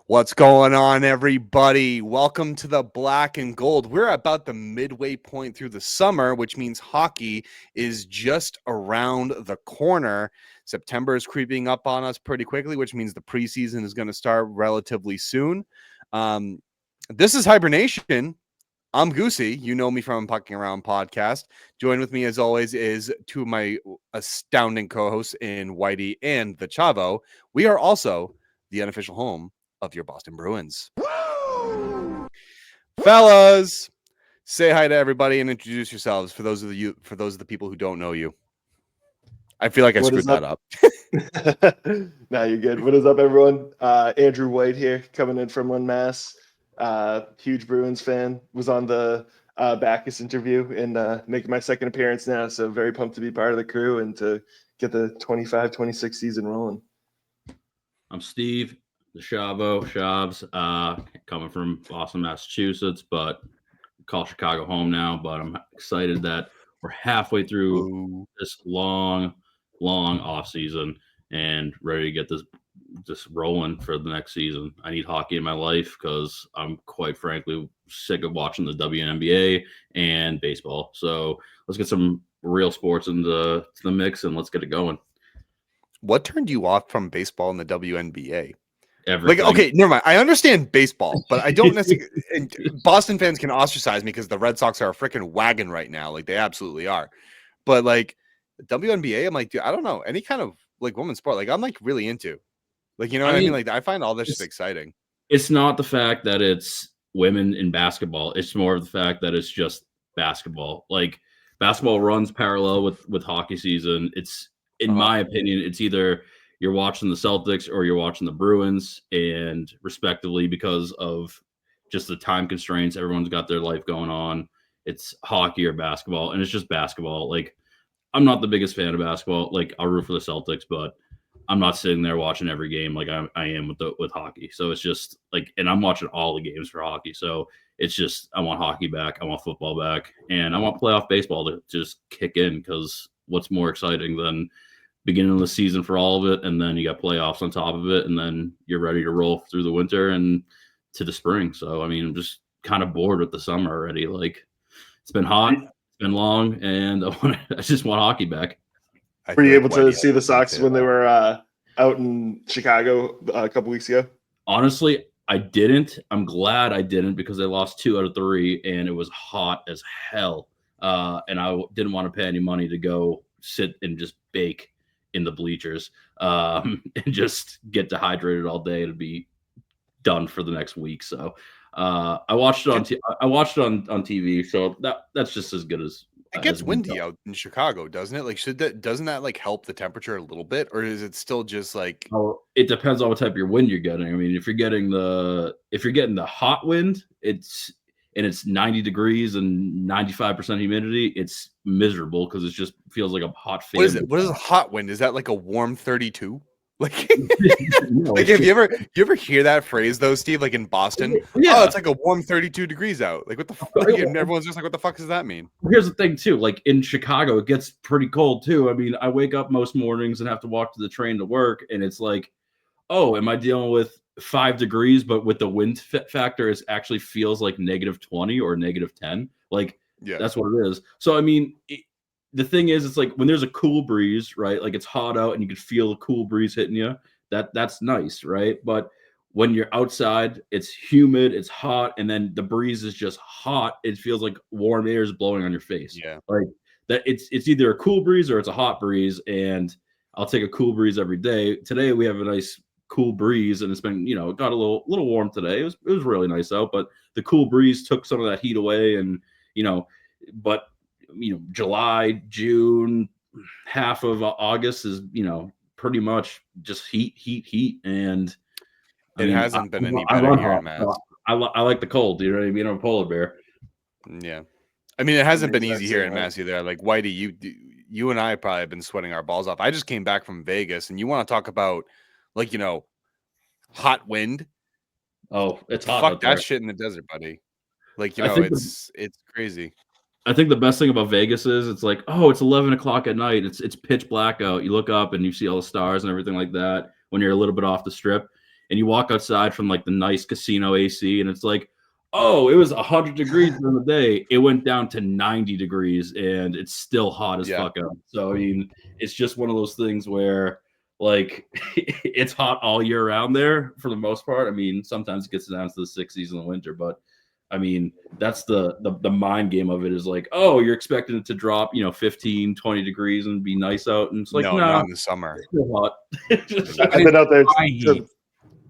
What's going on, everybody? Welcome to the Black and Gold. We're about the midway point through the summer, which means hockey is just around the corner. September is creeping up on us pretty quickly, which means the preseason is going to start relatively soon. This is HiBruiNation. I'm Goosey. You know me from Pucking Around podcast. Joined with me, as always, is two of my astounding co-hosts in Whitey and the Chavo. We are also the unofficial home of your Boston Bruins. Woo! Fellas, say hi to everybody and introduce yourselves for those of the people who don't know you. I feel like I screwed that up. Nah, you're good. What is up, everyone? Andrew White here, coming in from Lynn, Mass. Huge Bruins fan. Was on the Backus interview and making my second appearance now, so very pumped to be part of the crew and to get the 25-26 season rolling. I'm Steve, the Shabs, coming from Boston, Massachusetts, but call Chicago home now. But I'm excited that we're halfway through this long off season and ready to get this rolling for the next season. I need hockey in my life because I'm quite frankly sick of watching the WNBA and baseball. So let's get some real sports into the mix and let's get it going. What turned you off from baseball and the WNBA? Everything. Like, okay, never mind. I understand baseball, but I don't necessarily. And Boston fans can ostracize me because the Red Sox are a freaking wagon right now. Like, they absolutely are. But like the WNBA, I'm like, dude, I don't know, any kind of like women's sport. Like, I'm like really into. Like, you know what I mean? Like, I find all this just exciting. It's not the fact that it's women in basketball. It's more of the fact that it's just basketball. Like, basketball runs parallel with hockey season. It's in my opinion, it's either you're watching the Celtics or you're watching the Bruins, and respectively, because of just the time constraints, everyone's got their life going on. It's hockey or basketball, and it's just basketball. Like, I'm not the biggest fan of basketball. Like, I'll root for the Celtics, but I'm not sitting there watching every game like I am with hockey. So it's just like, and I'm watching all the games for hockey. So it's just, I want hockey back. I want football back, and I want playoff baseball to just kick in, because what's more exciting than beginning of the season for all of it, and then you got playoffs on top of it, and then you're ready to roll through the winter and to the spring. So, I mean, I'm just kind of bored with the summer already. Like, it's been hot, it's been long, and I just want hockey back. Were you able to see the Sox when they were out in Chicago a couple weeks ago? Honestly, I didn't. I'm glad I didn't, because they lost 2 out of 3, and it was hot as hell. And I didn't want to pay any money to go sit and just bake in the bleachers and just get dehydrated all day to be done for the next week. So I watched it on TV. So that's just as good as it gets windy out in Chicago, doesn't it? Like, doesn't that like help the temperature a little bit, or is it still just like? Oh, it depends on what type of wind you're getting. I mean, if you're getting the hot wind, it's 90 degrees and 95% humidity, it's miserable because it just feels like a hot fan. What is it? What is a hot wind? Is that like a warm 32? Like, no, like, have you ever hear that phrase though, Steve? Like in Boston, yeah. Oh, it's like a warm 32 degrees out. Like, what the fuck? Like, and everyone's just like, what the fuck does that mean? Here's the thing too. Like in Chicago, it gets pretty cold too. I mean, I wake up most mornings and have to walk to the train to work, and it's like, oh, am I dealing with 5 degrees? But with the wind factor, it actually feels like -20 or -10. Like, yeah, that's what it is. So I mean, the thing is, it's like when there's a cool breeze, right? Like, it's hot out and you can feel the cool breeze hitting you. That's nice, right? But when you're outside, it's humid, it's hot, and then the breeze is just hot. It feels like warm air is blowing on your face. Yeah, like that. It's either a cool breeze or it's a hot breeze, and I'll take a cool breeze every day. Today we have a nice cool breeze, and it's been, got a little warm today. It was really nice out, but the cool breeze took some of that heat away, and but July, June, half of August is pretty much just heat, and it hasn't been any better here in Mass. I like the cold. You know what I mean? I'm a polar bear. Yeah, I mean, it hasn't been easy here in Mass either. Like, Whitey, you and I probably have been sweating our balls off. I just came back from Vegas, and you want to talk about like hot wind? Oh, it's hot. Fuck that shit in the desert, buddy. Like, it's crazy. I think the best thing about Vegas is it's like, oh, it's 11 o'clock at night. It's pitch black out. You look up and you see all the stars and everything like that when you're a little bit off the strip. and you walk outside from like the nice casino AC, and it's like, oh, it was 100 degrees during the day. It went down to 90 degrees, and it's still hot as fuck out. So I mean, it's just one of those things where like it's hot all year round there for the most part. I mean, sometimes it gets down to the 60s in the winter, but I mean, that's the mind game of it is like, oh, you're expecting it to drop, 15, 20 degrees and be nice out. And it's like, no, nah, not in the summer. it's still hot. I've been out there. Heat.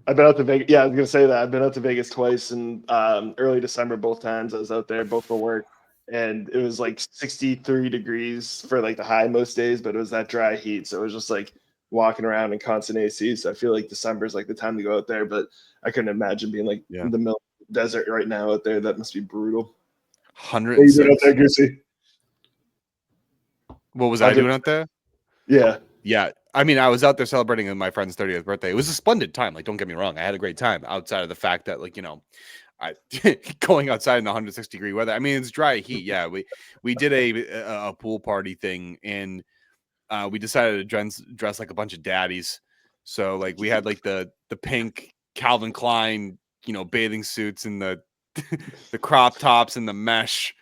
I've been out to Vegas. Yeah, I was gonna say that. I've been out to Vegas twice in early December. Both times I was out there, both for work, and it was like 63 degrees for like the high most days, but it was that dry heat, so it was just like walking around in constant AC. So I feel like December is like the time to go out there, but I couldn't imagine being like in the middle of the desert right now out there. That must be brutal. 106. What are you doing out there, Goosey? What was I doing out there? Yeah. Yeah. I mean, I was out there celebrating my friend's 30th birthday. It was a splendid time. Like, don't get me wrong. I had a great time outside of the fact that, like, I going outside in the 106-degree weather. I mean, it's dry heat. Yeah. We did a pool party thing, and we decided to dress like a bunch of daddies. So, like, we had like the pink Calvin Klein, bathing suits and the the crop tops and the mesh.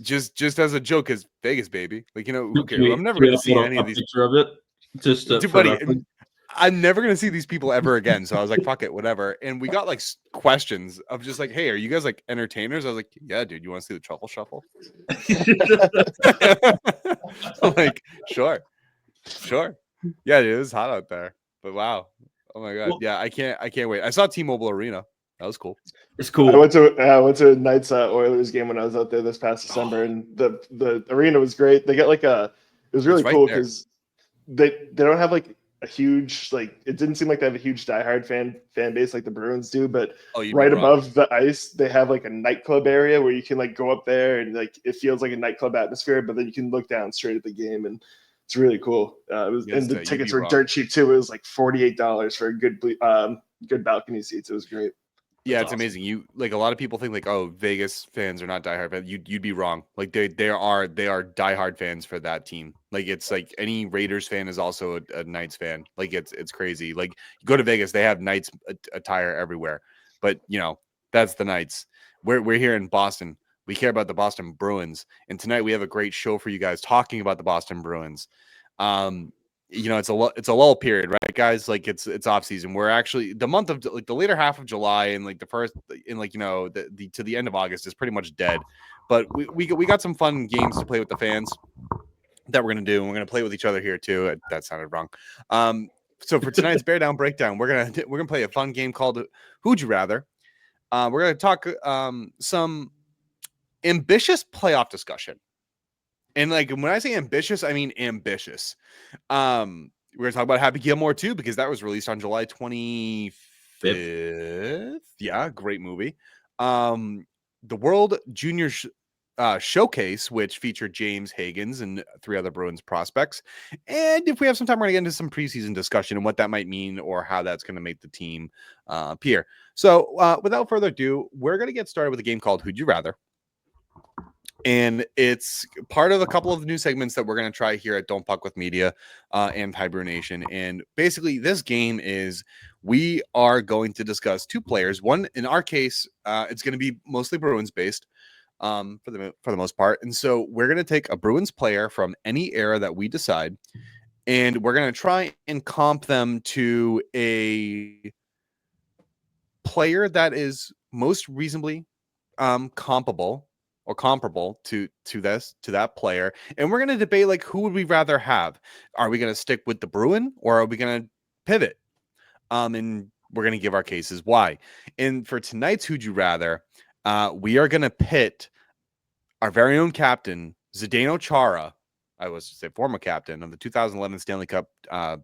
Just as a joke, as Vegas, baby. Like, who cares? I'm never gonna see any of these. Picture of it. Just buddy, I'm never gonna see these people ever again. So I was like, fuck it, whatever. And we got like questions of just like, hey, are you guys like entertainers? I was like, yeah, dude, you want to see the truffle shuffle? I'm like, sure. Yeah, dude, it was hot out there. But wow. Oh my god. Yeah, I can't wait. I saw T-Mobile Arena. That was cool. It's cool. I went to a Knights Oilers game when I was out there this past December, and the arena was great. They got like it was really cool because they don't have like a huge, like, it didn't seem like they have a huge diehard fan base like the Bruins do, but right above the ice they have like a nightclub area where you can like go up there and like it feels like a nightclub atmosphere, but then you can look down straight at the game, and it's really cool. And the tickets were dirt cheap too. It was like $48 for a good balcony seats. It was great. Yeah, it's awesome. Amazing. You like a lot of people think like, oh, Vegas fans are not diehard fans. You'd be wrong. Like they are diehard fans for that team. Like it's like any Raiders fan is also a Knights fan. Like it's crazy. Like you go to Vegas, they have Knights attire everywhere. But that's the Knights. We're here in Boston. We care about the Boston Bruins, and tonight we have a great show for you guys talking about the Boston Bruins. It's a lull period, right, guys? Like it's off season. We're actually the month of like the later half of July and like the first in like the to the end of August is pretty much dead. But we got some fun games to play with the fans that we're gonna do, and we're gonna play with each other here too. That sounded wrong. So for tonight's Bear Down Breakdown, we're gonna play a fun game called Who'd You Rather. We're gonna talk some ambitious playoff discussion. And like when I say ambitious, I mean ambitious. We're gonna talk about Happy Gilmore too, because that was released on July 25th. Yeah, great movie. The World Junior Showcase, which featured James Higgins and 3 other Bruins prospects. And if we have some time, we're gonna get into some preseason discussion and what that might mean or how that's gonna make the team appear. So without further ado, we're gonna get started with a game called Who'd You Rather. And it's part of a couple of new segments that we're going to try here at Don't Puck with Media and HiBruiNation. And basically, this game is we are going to discuss 2 players. One, in our case, it's going to be mostly Bruins based for the most part. And so we're going to take a Bruins player from any era that we decide, and we're going to try and comp them to a player that is most reasonably comparable to that player, and we're going to debate like who would we rather have. Are we going to stick with the Bruin or are we going to pivot? And we're going to give our cases why. And for tonight's Who'd You Rather, we are going to pit our very own captain Zdeno Chara, I was to say former captain of the 2011 Stanley Cup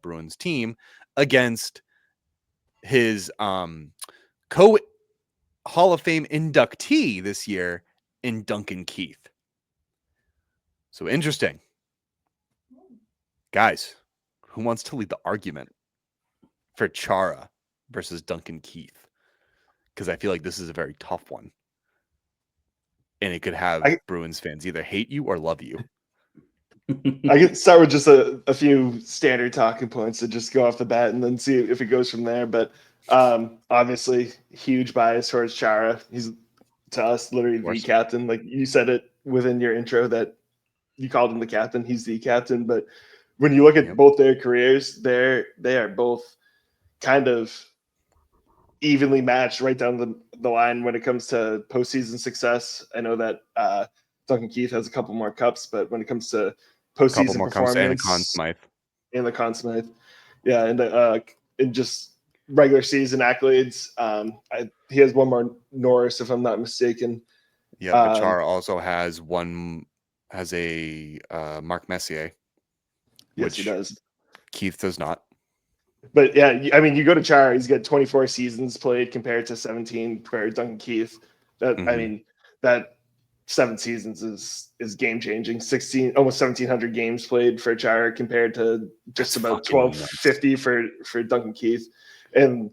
Bruins team, against his co Hall of Fame inductee this year in Duncan Keith. So interesting. Guys, who wants to lead the argument for Chara versus Duncan Keith? Because I feel like this is a very tough one. And it could have Bruins fans either hate you or love you. I can start with just a few standard talking points to just go off the bat and then see if it goes from there. But Obviously, huge bias towards Chara. He's to us literally the captain. Like you said it within your intro that you called him the captain. He's the captain. But when you look at both their careers, they are both kind of evenly matched right down the line when it comes to postseason success. I know that Duncan Keith has a couple more cups, but when it comes to postseason performance and the Conn Smythe, yeah, and just regular season accolades, he has one more Norris, if I'm not mistaken. Yeah, but Chara also has a Marc Messier. Yes, he does. Keith does not. But yeah, I mean, you go to Chara, he's got 24 seasons played compared to 17 for Duncan Keith. I mean, that 7 seasons is game changing. 16, almost 1,700 games played for Chara compared to just about 1,250 for Duncan Keith. And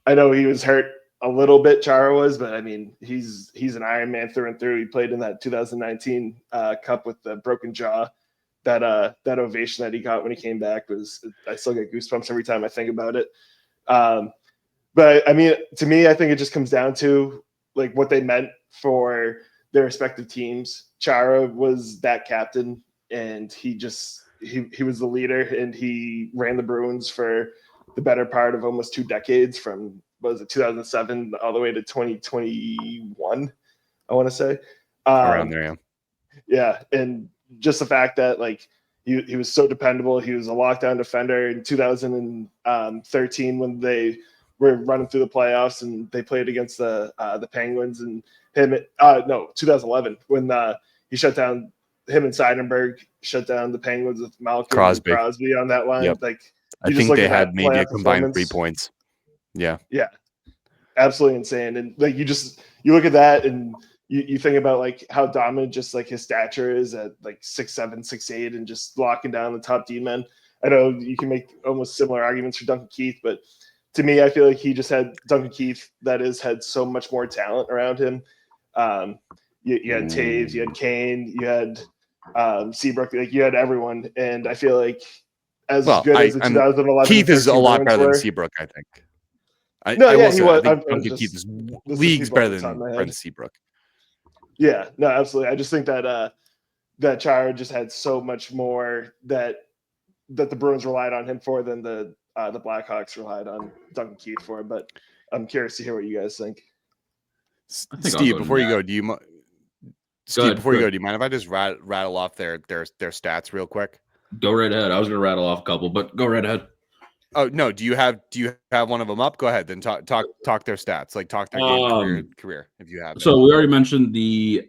I know he was hurt a little bit, Chara was, but I mean, he's an Iron Man through and through. He played in that 2019 Cup with the broken jaw. That ovation that he got when he came back I still get goosebumps every time I think about it. But I mean, to me, I think it just comes down to like what they meant for their respective teams. Chara was that captain, and he was the leader, and he ran the Bruins for the better part of almost 2 decades, from 2007 all the way to 2021, I want to say. Around there, yeah. Yeah, and just the fact that like he was so dependable. He was a lockdown defender in 2013 when they were running through the playoffs and they played against the Penguins, and 2011 when he shut down him and Seidenberg shut down the Penguins with Malkin and Crosby on that line. Yep. Like I think they had maybe a combined 3 points. Yeah, absolutely insane. And like you look at that and you think about like how dominant just like his stature is at like 6'7", 6'8", and just locking down the top D men. I know you can make almost similar arguments for Duncan Keith, but to me, I feel like he just had Duncan Keith had so much more talent around him. You had Taves, you had Kane, you had Seabrook, like you had everyone, and I feel like as good as the 2011 Keith is a lot better than Seabrook, I think. He was. I think Duncan Keith is leagues better than Seabrook. Yeah, no, absolutely. I just think that that Chara just had so much more that the Bruins relied on him for than the Blackhawks relied on Duncan Keith for. But I'm curious to hear what you guys think. Steve, before you go, do you mind if I just rattle off their stats real quick? Go right ahead. I was going to rattle off a couple, but go right ahead. Oh no! Do you have one of them up? Go ahead. Then talk their stats. Like talk their game career if you have. So we already mentioned the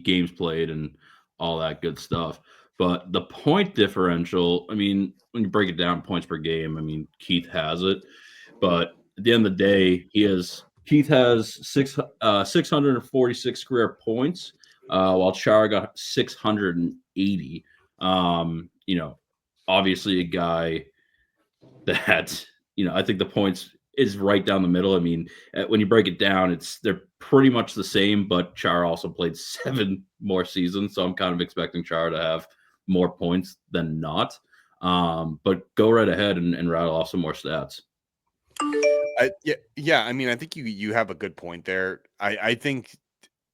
games played and all that good stuff. But the point differential, I mean, when you break it down, points per game, I mean, Keith has it. But at the end of the day, Keith has 646 career points, while Chara got 680. Obviously a guy that, I think the points is right down the middle. I mean, when you break it down, they're pretty much the same, but Chara also played 7 more seasons. So I'm kind of expecting Chara to have more points than not. But go right ahead and rattle off some more stats. Yeah. I mean, I think you have a good point there. I think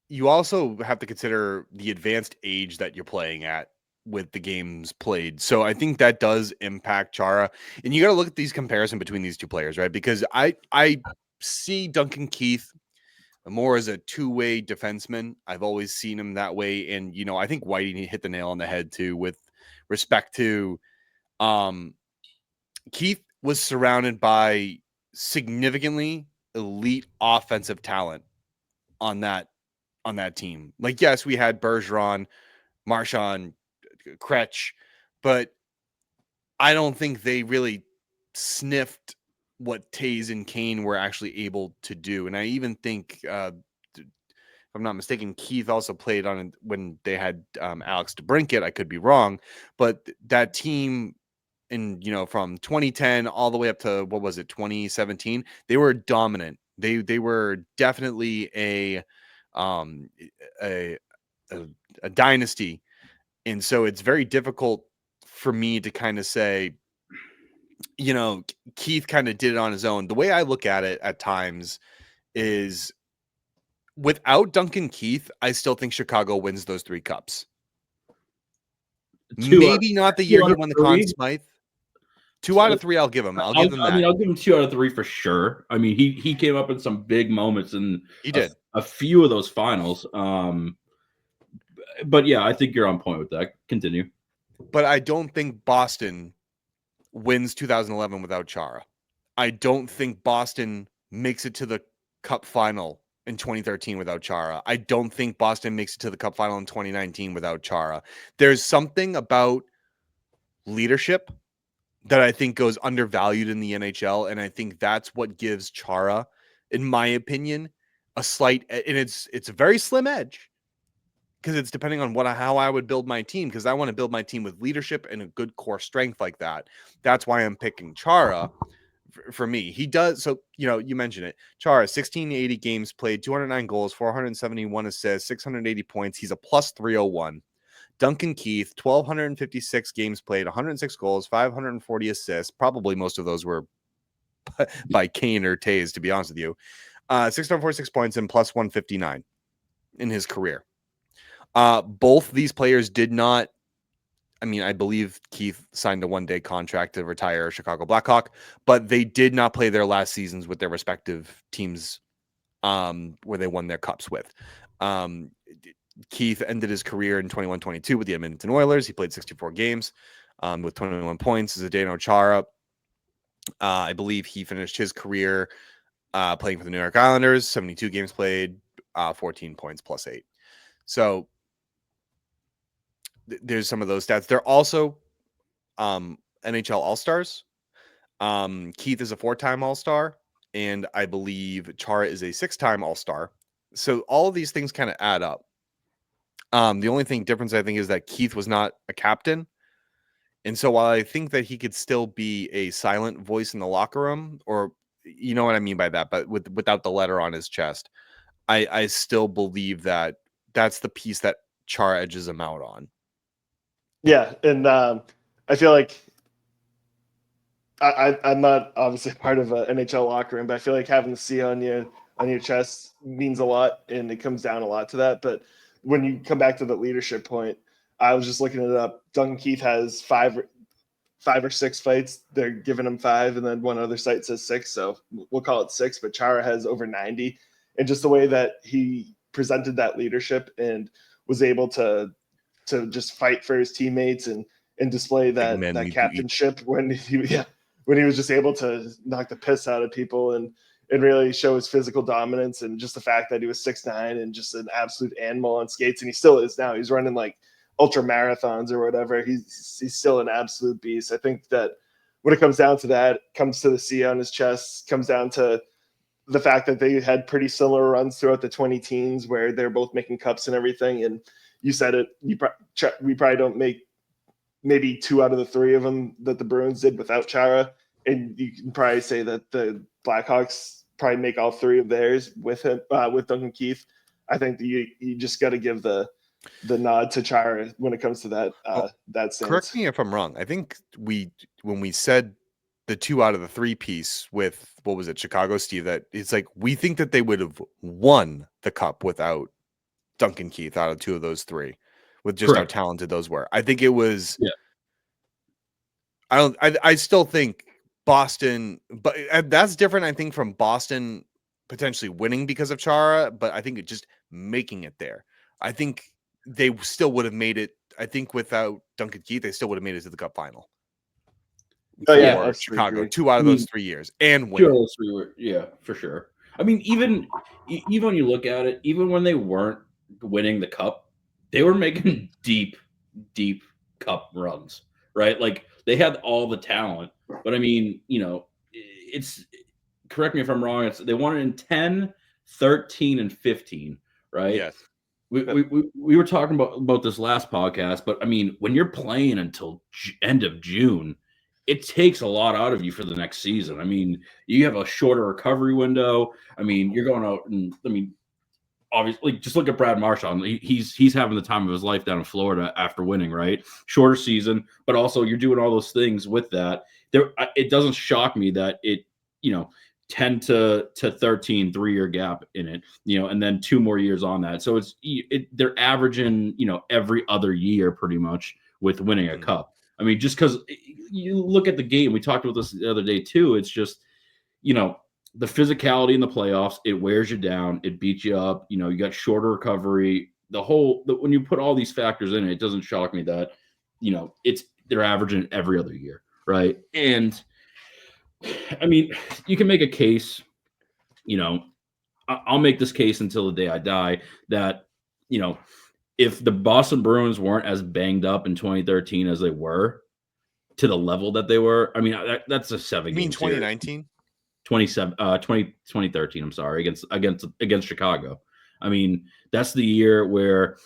you also have to consider the advanced age that you're playing at with the games played. So I think that does impact Chara. And you got to look at these comparison between these two players, right? Because I see Duncan Keith more as a two-way defenseman. I've always seen him that way. And, I think Whitey hit the nail on the head too, with respect to Keith was surrounded by significantly elite offensive talent on that team. Like, yes, we had Bergeron, Marchand, Kretsch, but I don't think they really sniffed what Taves and Kane were actually able to do. And I even think, if I'm not mistaken, Keith also played on when they had Alex DeBrincat. I could be wrong, but that team from 2010 all the way up to 2017, they were dominant. They were definitely a dynasty. And so it's very difficult for me to kind of say Keith kind of did it on his own. The way I look at it at times is without Duncan Keith, I still think Chicago wins those 3 cups. Maybe not the year he won the Conn Smythe. 2 out of 3, I'll give him. I'll give him that. I'll give him 2 out of 3 for sure. I mean, he came up in some big moments and he did a few of those finals. But yeah, I think you're on point with that. Continue. But I don't think Boston wins 2011 without Chara. I don't think Boston makes it to the Cup final in 2013 without Chara. I don't think Boston makes it to the Cup final in 2019 without Chara. There's something about leadership that I think goes undervalued in the NHL, and I think that's what gives Chara, in my opinion, a slight, and it's a very slim edge, because it's depending on how I would build my team, because I want to build my team with leadership and a good core strength like that. That's why I'm picking Chara. For me, he does. So, you mentioned it. Chara, 1680 games played, 209 goals, 471 assists, 680 points. He's a plus 301. Duncan Keith, 1,256 games played, 106 goals, 540 assists. Probably most of those were by Kane or Taves, to be honest with you. 646 points and plus 159 in his career. Both these players did not. I believe Keith signed a 1-day contract to retire Chicago Blackhawk, but they did not play their last seasons with their respective teams where they won their cups with. Keith ended his career in 21-22 with the Edmonton Oilers. He played 64 games with 21 points. Zdeno Chara, I believe he finished his career playing for the New York Islanders, 72 games played, 14 points plus 8. So there's some of those stats. They're also NHL All-Stars. Keith is a 4-time All-Star, and I believe Chara is a 6-time All-Star. So all of these things kind of add up. The only difference I think is that Keith was not a captain. And so while I think that he could still be a silent voice in the locker room, or you know what I mean by that, but without the letter on his chest, I still believe that that's the piece that Chara edges him out on. Yeah, and I feel like I'm not obviously part of an NHL locker room, but I feel like having the C on your chest means a lot, and it comes down a lot to that. But when you come back to the leadership point, I was just looking it up. Duncan Keith has 5 or 6 fights. They're giving him 5, and then one other site says 6, so we'll call it 6. But Chara has over 90, and just the way that he presented that leadership and was able to just fight for his teammates and display that captainship when he was just able to knock the piss out of people and really show his physical dominance, and just the fact that he was 6'9" and just an absolute animal on skates, and he still is now. He's running like ultra marathons or whatever. He's still an absolute beast. I think that when it comes down to that, comes to the C on his chest, comes down to the fact that they had pretty similar runs throughout the 20 teens where they're both making cups and everything. And you said it, we probably don't make maybe 2 out of the 3 of them that the Bruins did without Chara. And you can probably say that the Blackhawks probably make all 3 of theirs with him, with Duncan Keith. I think that you just got to give the nod to Chara when it comes to that that stance. Correct me if I'm wrong. I think when we said the 2 out of the 3 piece with, what was it, Chicago, Steve, that it's like we think that they would have won the cup without Duncan Keith out of 2 of those 3, with just Correct. how talented those were. I think it was. Yeah. I still think Boston, but that's different. I think from Boston potentially winning because of Chara, but I think it just making it there. I think they still would have made it. I think without Duncan Keith, they still would have made it to the cup final. Oh yeah, Chicago, 2 out of those 3 years, and win. 2 out of those 3 were, yeah, for sure. I mean, even when you look at it, even when they weren't winning the cup, they were making deep cup runs, right? Like they had all the talent, but I mean, it's, correct me if I'm wrong, they won it in 10, 13, and 15, right? Yes. We were talking about this last podcast, but I mean, when you're playing until end of June, it takes a lot out of you for the next season. I mean, you have a shorter recovery window. I mean, you're going out and, I mean, obviously, just look at Brad Marchand. He's having the time of his life down in Florida after winning, right? Shorter season, but also you're doing all those things with that it doesn't shock me that it, 10 to 13 3-year gap in it, and then 2 more years on that. So they're averaging, every other year pretty much with winning a cup. I mean, just because you look at the game, we talked about this the other day too. It's just, the physicality in the playoffs, it wears you down, it beats you up. You got shorter recovery. When you put all these factors in it doesn't shock me that, they're averaging every other year, right? And I mean, you can make a case, I'll make this case until the day I die that, if the Boston Bruins weren't as banged up in 2013 as they were to the level that they were, I mean, that's a 7 You mean 2019? 2013, I'm sorry, against Chicago. I mean, that's the year where,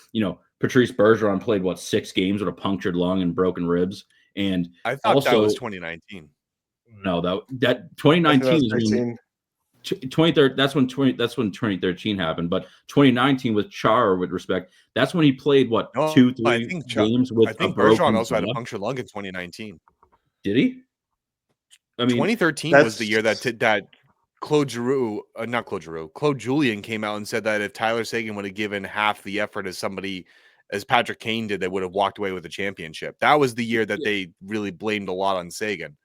Patrice Bergeron played 6 games with a punctured lung and broken ribs. And I thought also, that was 2019. No, that 2019 is when 2013. That's when 2013 happened. But 2019 with Chara, with respect, that's when he played 2-3 games with. I think Bergeron also had a punctured lung in 2019. Did he? I mean, 2013 was the year that Claude Julien came out and said that if Tyler Seguin would have given half the effort as Patrick Kane did, they would have walked away with a championship. That was the year that they really blamed a lot on Seguin.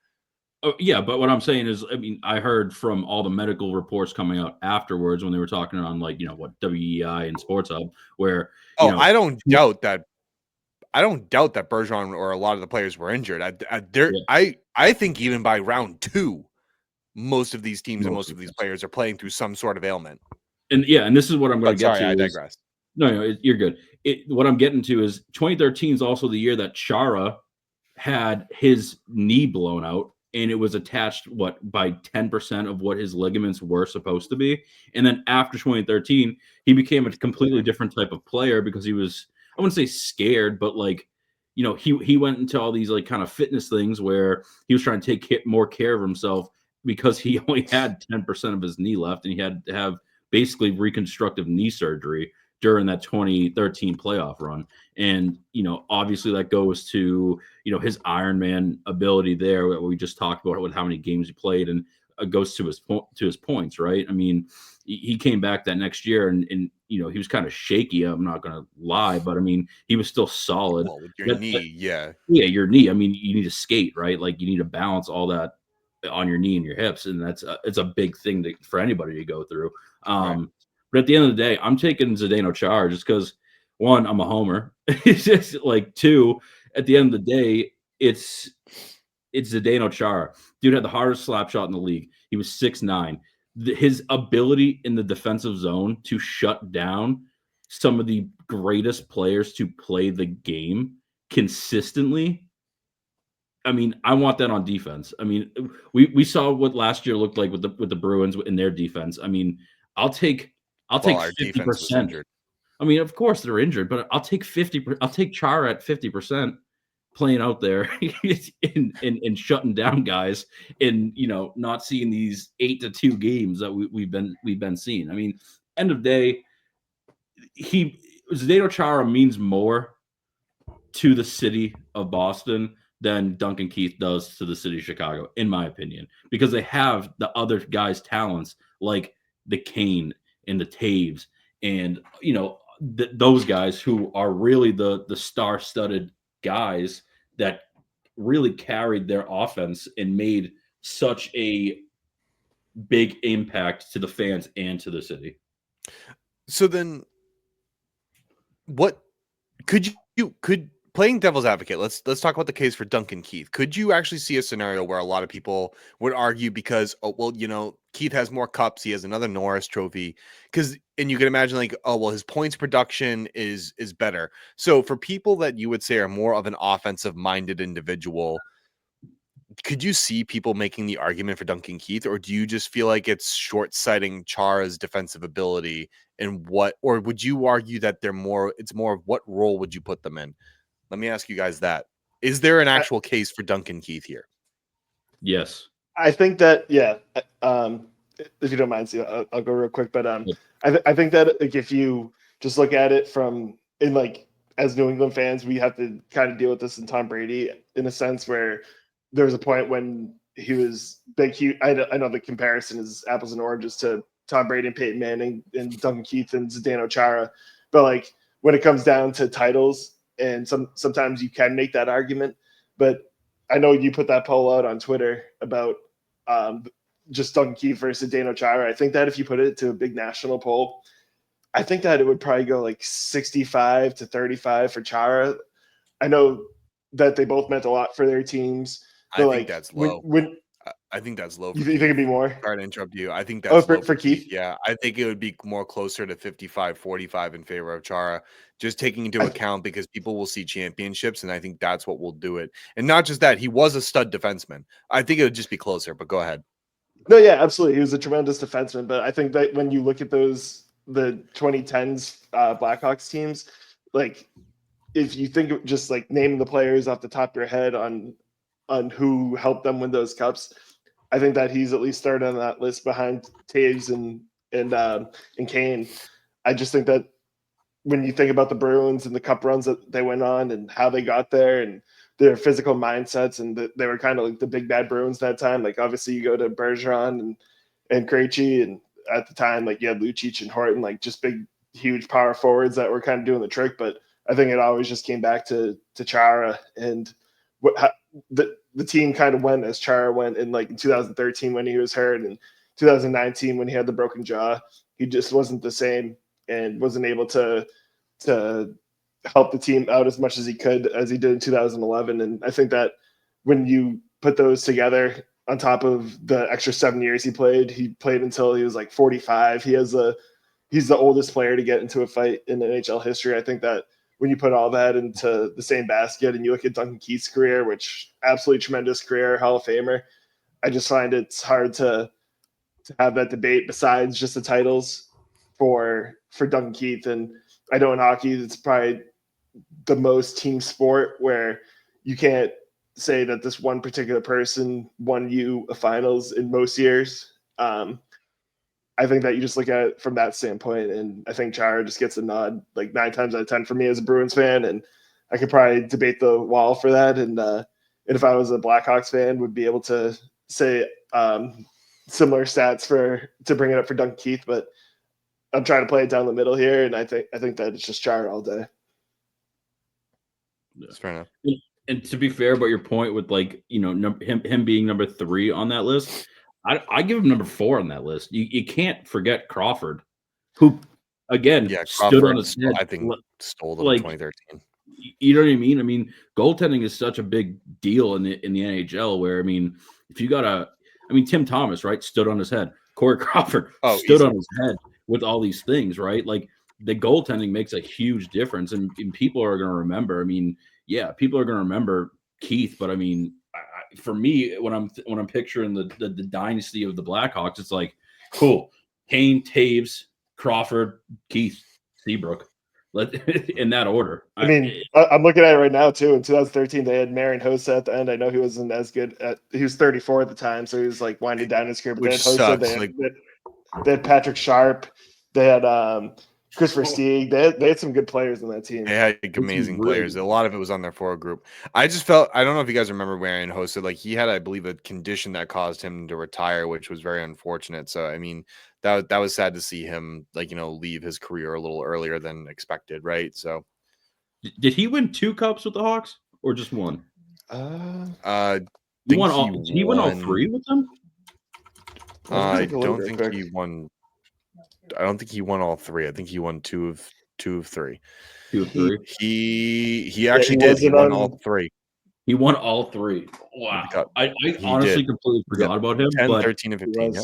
Oh, yeah, but what I'm saying is, I mean, I heard from all the medical reports coming out afterwards when they were talking on WEI and Sports Hub, where I don't doubt that Bergeron or a lot of the players were injured. I think even by round 2, most of these teams and most of these players are playing through some sort of ailment. And this is what I'm going to get to. I digress. No, you're good. What I'm getting to is 2013 is also the year that Chara had his knee blown out. And it was attached, by 10% of what his ligaments were supposed to be. And then after 2013, he became a completely different type of player because he was, I wouldn't say scared, but he went into all these kind of fitness things where he was trying to take more care of himself because he only had 10% of his knee left, and he had to have basically reconstructive knee surgery during that 2013 playoff run. And, obviously that goes to, his Ironman ability there that we just talked about with how many games he played, and goes to his points, right? I mean, he came back that next year and he was kind of shaky. I'm not going to lie, but I mean, he was still solid. Well, with your knee, yeah, your knee. I mean, you need to skate, right? You need to balance all that on your knee and your hips. And it's a big thing for anybody to go through. Right. But at the end of the day, I'm taking Zdeno Chara just because, 1, I'm a homer. It's just 2, at the end of the day, it's Zdeno Chara. Dude had the hardest slap shot in the league. He was 6'9". His ability in the defensive zone to shut down some of the greatest players to play the game consistently. I mean, I want that on defense. I mean, we saw what last year looked like with the Bruins in their defense. I mean, I'll take 50%. I mean, of course they're injured, but I'll take 50%. I'll take Chara at 50% playing out there and shutting down guys, and not seeing these 8-2 games that we've been seeing. I mean, end of day, Zdeno Chara means more to the city of Boston than Duncan Keith does to the city of Chicago, in my opinion, because they have the other guys' talents like the Kane and the Taves and those guys who are really the star-studded guys that really carried their offense and made such a big impact to the fans and to the city. So then, what could playing devil's advocate? Let's talk about the case for Duncan Keith. Could you actually see a scenario where a lot of people would argue because, Keith has more cups, he has another Norris Trophy, and you can imagine his points production is better. So for people that you would say are more of an offensive minded individual, could you see people making the argument for Duncan Keith, or do you just feel like it's short-sighting Chara's defensive ability or would you argue that it's more of what role would you put them in? Let me ask you guys that. Is there an actual case for Duncan Keith here? Yes. I think that, yeah. If you don't mind, I'll go real quick. But I think that if you just look at it as New England fans, we have to kind of deal with this in Tom Brady in a sense where there was a point when he was big. I know the comparison is apples and oranges to Tom Brady and Peyton Manning and Duncan Keith and Zdeno Chara, but like when it comes down to titles, and sometimes you can make that argument, but I know you put that poll out on Twitter about just Duncan Keith versus Zdeno Chara. I think that if you put it to a big national poll, I think that it would probably go like 65 to 35 for Chara. I know that they both meant a lot for their teams. I think that's low. When I think that's low. You think it'd be more? Sorry to interrupt you. I think that's low for Keith. Yeah, I think it would be more closer to 55-45 in favor of Chara, just taking into account because people will see championships, and I think that's what will do it. And not just that, he was a stud defenseman. I think it would just be closer, but go ahead. No, yeah, absolutely. He was a tremendous defenseman, but I think that when you look at the 2010s Blackhawks teams, like if you think of just like naming the players off the top of your head on who helped them win those cups, I think that he's at least third on that list behind Taves and Kane. I just think that when you think about the Bruins and the cup runs that they went on and how they got there and their physical mindsets, and they were kind of like the big bad Bruins that time. Like obviously you go to Bergeron and Krejci, and at the time like you had Lucic and Horton, like just big huge power forwards that were kind of doing the trick. But I think it always just came back to Chara and the team kind of went as Chara went in 2013 when he was hurt, and 2019 when he had the broken jaw. He just wasn't the same and wasn't able to help the team out as much as he could as he did in 2011. And I think that when you put those together on top of the extra 7 years he played until he was like 45. He's the oldest player to get into a fight in NHL history. I think that when you put all that into the same basket and you look at Duncan Keith's career, which absolutely tremendous career, Hall of Famer, I just find it's hard to have that debate besides just the titles for Duncan Keith. And I know in hockey, it's probably the most team sport where you can't say that this one particular person won you a finals in most years. I think that you just look at it from that standpoint, and I think Chara just gets a nod like 9 times out of 10 for me as a Bruins fan, and I could probably debate the wall for that. And if I was a Blackhawks fan, would be able to say similar stats to bring it up for Duncan Keith, but I'm trying to play it down the middle here, and I think that it's just Chara all day. That's fair enough. And to be fair about your point with him being number 3 on that list, I give him number 4 on that list. You can't forget Crawford, who again stood on his head. I think stole them in 2013. You know what I mean? I mean, goaltending is such a big deal in the NHL. Where if you got Tim Thomas, right, stood on his head. Corey Crawford stood on his head with all these things, right? Like the goaltending makes a huge difference, and people are going to remember. People are going to remember Keith, but for me, when I'm picturing the dynasty of the Blackhawks, it's like, cool, Kane, Taves, Crawford, Keith, Seabrook, in that order. I'm looking at it right now too. In 2013, they had Marian Hossa at the end. I know he wasn't as good he was 34 at the time, so he was like winding down his career. But which they had Hossa, they had Patrick Sharp, they had Christopher Stieg. They had some good players on that team. They had amazing players. A lot of it was on their forward group. I just felt, I don't know if you guys remember Marian Hossa, like he had, I believe, a condition that caused him to retire, which was very unfortunate. So, that was sad to see him, leave his career a little earlier than expected, right? So, did he win 2 cups with the Hawks or just one? He won all 3 with them? I don't think he won. I don't think he won all 3. I think he won 2 of 3. 2 of 3. He actually did. He won all 3. He won all 3. Wow. I honestly completely forgot about him. 10, but 13, and 15. Yep.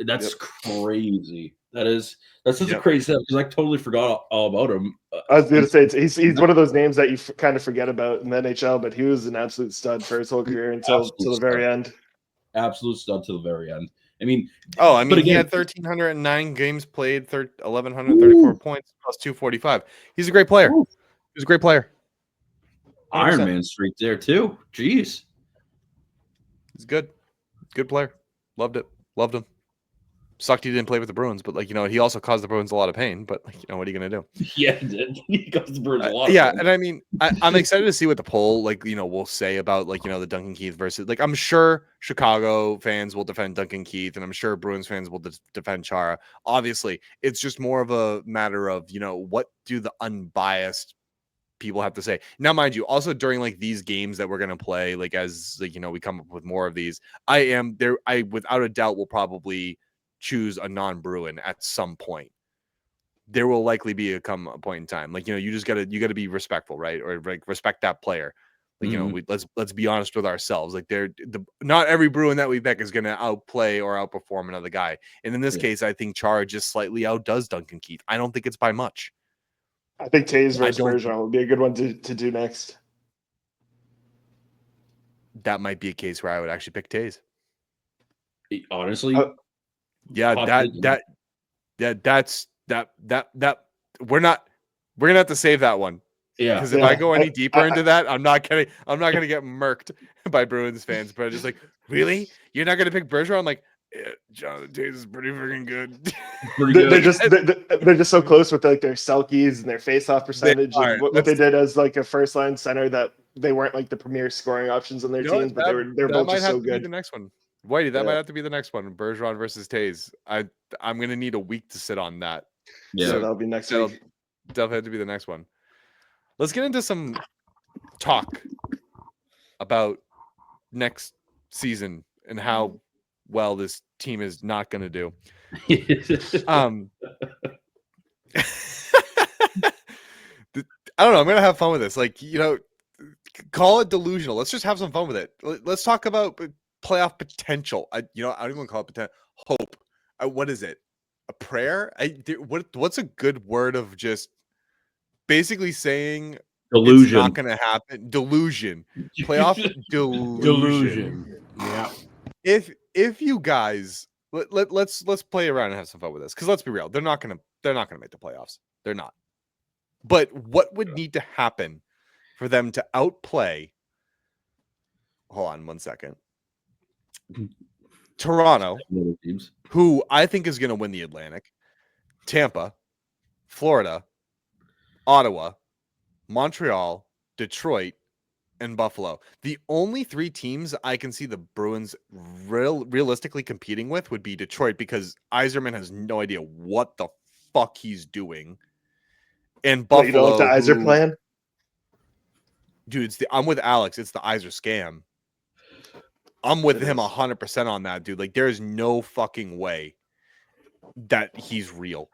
That's crazy. That's such a crazy stuff, because I totally forgot all about him. I was going to say he's one of those names that you kind of forget about in the NHL, but he was an absolute stud for his whole career until the very end. Absolute stud to the very end. He had 1,309 games played, 1,134 points, plus 245. He's a great player. He's a great player. 100%. Iron Man streak there too. Jeez. He's good. Good player. Loved it. Loved him. Sucked he didn't play with the Bruins, but like, he also caused the Bruins a lot of pain. But like, what are you gonna do? Yeah, he did. He caused the Bruins a lot. Yeah, of pain. and I mean, I'm excited to see what the poll will say about the Duncan Keith versus I'm sure Chicago fans will defend Duncan Keith, and I'm sure Bruins fans will defend Chara. Obviously, it's just more of a matter of what do the unbiased people have to say. Now, mind you, also during these games that we're gonna play, as we come up with more of these, I without a doubt will probably choose a non-Bruin at some point. There will likely be a point in time. You just gotta be respectful, right? Or respect that player. Let's be honest with ourselves. Not every Bruin that we pick is gonna outplay or outperform another guy. And in this case, I think Chara just slightly outdoes Duncan Keith. I don't think it's by much. I think Taze versus Bergeron would be a good one to do next. That might be a case where I would actually pick Taze. Honestly, yeah, that's we're gonna have to save that one. Yeah, because if I go any deeper into that, I'm not gonna get murked by Bruins fans. But just really, you're not gonna pick Bergeron? I'm like, yeah, Jonathan Taze is pretty freaking good. They're just so close with their Selkies and their face-off percentage and what they did as a first-line center that they weren't the premier scoring options on their teams, but they're both just so good. The next one, Whitey, that might have to be the next one. Bergeron versus Taze. I'm gonna need a week to sit on that. Yeah, so that'll be next week. That'll have to be the next one. Let's get into some talk about next season and how well this team is not going to do. I don't know. I'm going to have fun with this. Call it delusional. Let's just have some fun with it. Let's talk about playoff potential. I don't even call it potential. Hope. What is it? A prayer? What's a good word of just basically saying delusion? It's not going to happen. Delusion. Playoff delusion. Yeah. If you guys let's play around and have some fun with this, because let's be real, they're not gonna make the playoffs. They're not. But what would need to happen for them to outplay? Hold on 1 second. Toronto, who I think is going to win the Atlantic, Tampa, Florida, Ottawa, Montreal, Detroit, and Buffalo. The only three teams I can see the Bruins realistically competing with would be Detroit, because Yzerman has no idea what the fuck he's doing. And Buffalo, you don't like the Yzer plan? Dude, I'm with Alex. It's the Yzer scam. I'm with him 100% on that, dude. There's no fucking way that he's real.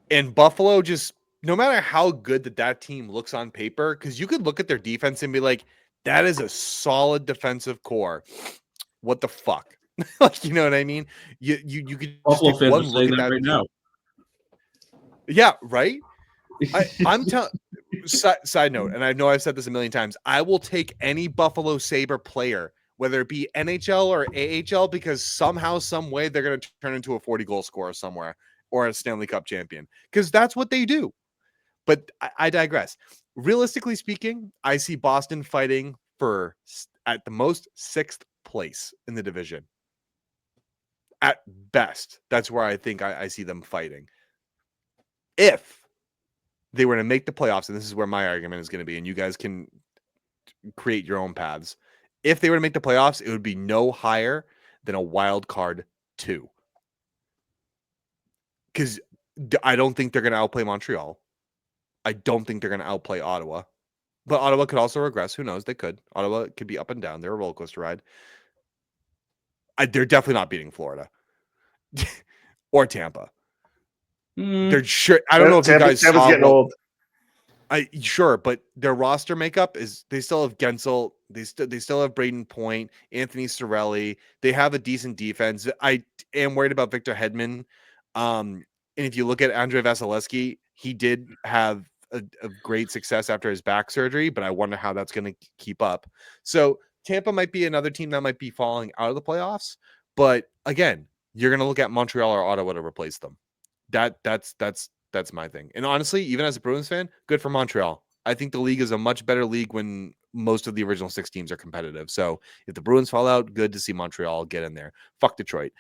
And Buffalo just, no matter how good that team looks on paper, because you could look at their defense and be like, that is a solid defensive core. What the fuck? You know what I mean? You could Buffalo just take one look at that right now. Yeah, right? I'm telling. Side note, and I know I've said this a million times, I will take any Buffalo Sabre player, whether it be NHL or AHL, because somehow, some way, they're going to turn into a 40-goal scorer somewhere or a Stanley Cup champion, because that's what they do. But I digress. Realistically speaking, I see Boston fighting for, at the most, 6th place in the division. At best, that's where I think I see them fighting. If they were to make the playoffs, and this is where my argument is going to be, and you guys can create your own paths. If they were to make the playoffs, it would be no higher than a wild card 2. Because I don't think they're going to outplay Montreal. I don't think they're going to outplay Ottawa. But Ottawa could also regress. Who knows? They could. Ottawa could be up and down. They're a roller coaster ride. They're definitely not beating Florida. Or Tampa. They're sure. I don't know if you guys Tampa's saw. Getting old. Sure, but their roster makeup is, they still have Gensel, they still have Braden Point, Anthony Cirelli. They have a decent defense. I am worried about Victor Hedman. And if you look at Andrei Vasilevsky, he did have a great success after his back surgery, but I wonder how that's going to keep up. So Tampa might be another team that might be falling out of the playoffs. But again, you're going to look at Montreal or Ottawa to replace them. That's my thing. And honestly, even as a Bruins fan, good for Montreal. I think the league is a much better league when most of the original 6 teams are competitive. So if the Bruins fall out, good to see Montreal get in there. Fuck Detroit.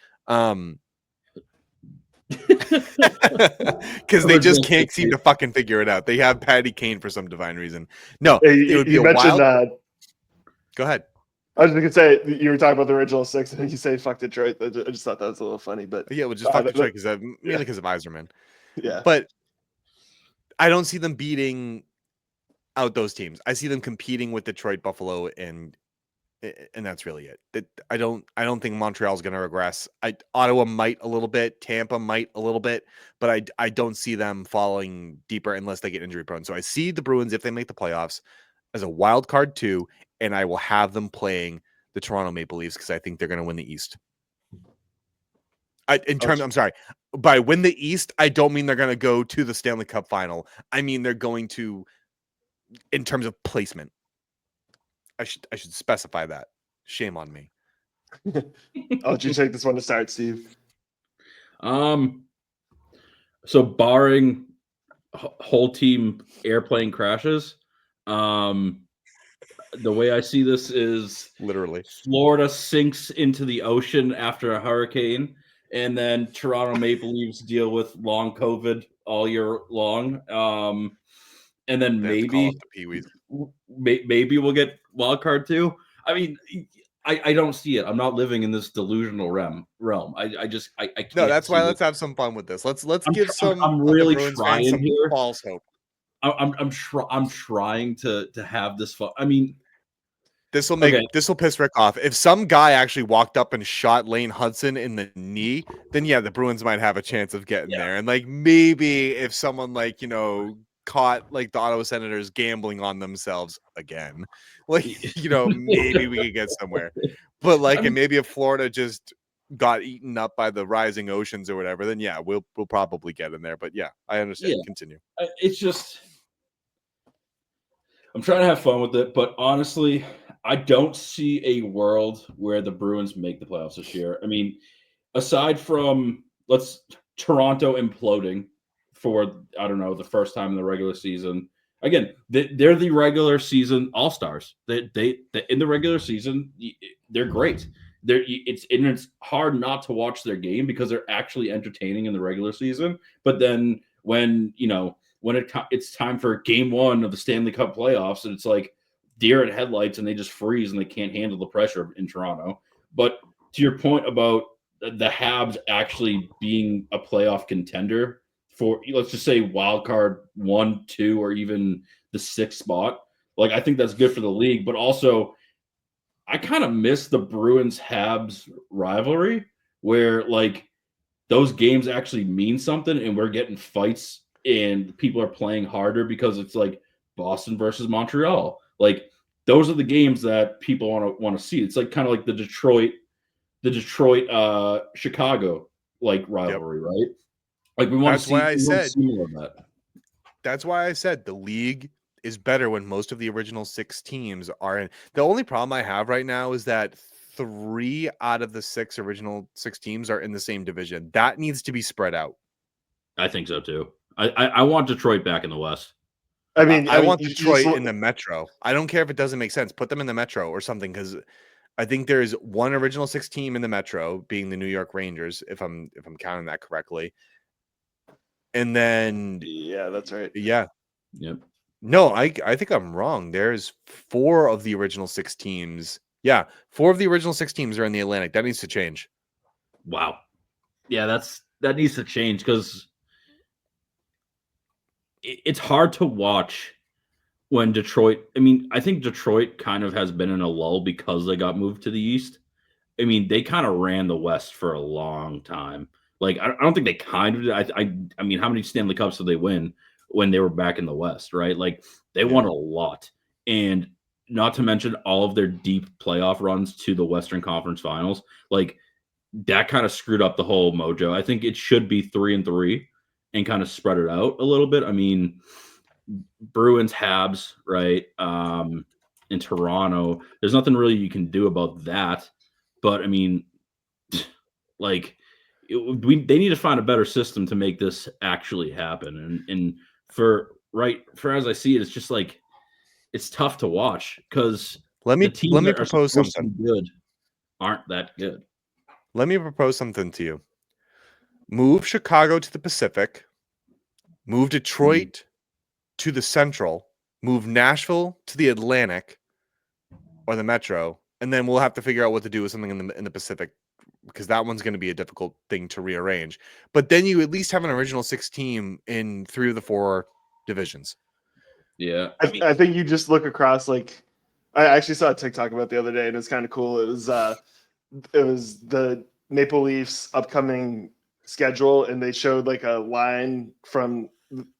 Because they just can't seem to fucking figure it out. They have Patty Kane for some divine reason. No, Hey, it would be you a mentioned. wild. Go ahead. I was going to say you were talking about the original six, and you say "fuck Detroit." I just thought that was a little funny, but Yeah, we'll just fuck Detroit because mainly because of Yzerman. Yeah, but I don't see them beating out those teams. I see them competing with Detroit, Buffalo, and that's really it. I don't think Montreal's going to regress. Ottawa might a little bit, Tampa might a little bit, but I don't see them falling deeper unless they get injury prone. So I see the Bruins, if they make the playoffs, as a wild card too, and I will have them playing the Toronto Maple Leafs because I think they're going to win the East. I'm sorry. By win the East, I don't mean they're going to go to the Stanley Cup final. I mean they're going to, in terms of placement. I should specify that. Shame on me. I'll let you take this one to start, Steve. So barring whole team airplane crashes, the way I see this is literally Florida sinks into the ocean after a hurricane, and then Toronto Maple Leafs deal with long COVID all year long. And then maybe we'll get wild card too. I mean, I don't see it. I'm not living in this delusional realm. I can't. No, that's why let's have some fun with this. Let's give some. I'm really Bruins trying fans some here. false hope. I'm trying to have this fun. I mean, this will piss Rick off. If some guy actually walked up and shot Lane Hudson in the knee, then yeah, the Bruins might have a chance of getting there. And like maybe if someone like caught like the Ottawa Senators gambling on themselves again, like maybe we could get somewhere. But like, and maybe if Florida just got eaten up by the rising oceans or whatever, then yeah, we'll probably get in there. But yeah, I understand. Yeah. Continue. It's just I'm trying to have fun with it, but honestly, I don't see a world where the Bruins make the playoffs this year. I mean, aside from Toronto imploding for the first time in the regular season. Again, they're the regular season all-stars. They in the regular season, they're great. It's hard not to watch their game because they're actually entertaining in the regular season. But then when it's time for game one of the Stanley Cup playoffs, and it's like deer in headlights, and they just freeze and they can't handle the pressure in Toronto. But to your point about the Habs actually being a playoff contender for, let's just say, wild card 1, 2, or even the 6th spot, like I think that's good for the league. But also, I kind of miss the Bruins Habs rivalry, where like those games actually mean something, and we're getting fights, and people are playing harder because it's like Boston versus Montreal. Like those are the games that people want to see. It's like kind of like the Detroit Chicago like rivalry, right? Like we want to see. That's why I said more of that. That's why I said the league is better when most of the original 6 teams are in. The only problem I have right now is that 3 out of the original 6 teams are in the same division. That needs to be spread out. I think so too. I want Detroit back in the West. I want Detroit in the Metro. I don't care if it doesn't make sense. Put them in the Metro or something, because I think there's one original 6 team in the Metro, being the New York Rangers, if I'm counting that correctly. And then yeah, that's right. Yeah. Yep. No, I think I'm wrong. There's 4 of the original 6 teams. Yeah, 4 of the original 6 teams are in the Atlantic. That needs to change. Wow. Yeah, that needs to change, because it's hard to watch when Detroit. I mean, I think Detroit kind of has been in a lull because they got moved to the East. I mean, they kind of ran the West for a long time. Like, I don't think they kind of. I mean, how many Stanley Cups did they win when they were back in the West? Right? Like, they won a lot, and not to mention all of their deep playoff runs to the Western Conference Finals. Like, that kind of screwed up the whole mojo. I think it should be 3-3 and kind of spread it out a little bit. I mean, Bruins, Habs, right? In Toronto, there's nothing really you can do about that. But I mean, like, they need to find a better system to make this actually happen. And for as I see it, it's just like it's tough to watch because let me propose something. Good aren't that good. Let me propose something to you. move Chicago to the Pacific, move Detroit to the Central, move Nashville to the Atlantic or the Metro, and then we'll have to figure out what to do with something in the Pacific, because that one's going to be a difficult thing to rearrange. But then you at least have an original 6 team in 3 of the 4 divisions. Yeah. I think you just look across, like, I actually saw a TikTok about the other day, and it was kind of cool. It was the Maple Leafs upcoming schedule, and they showed like a line from,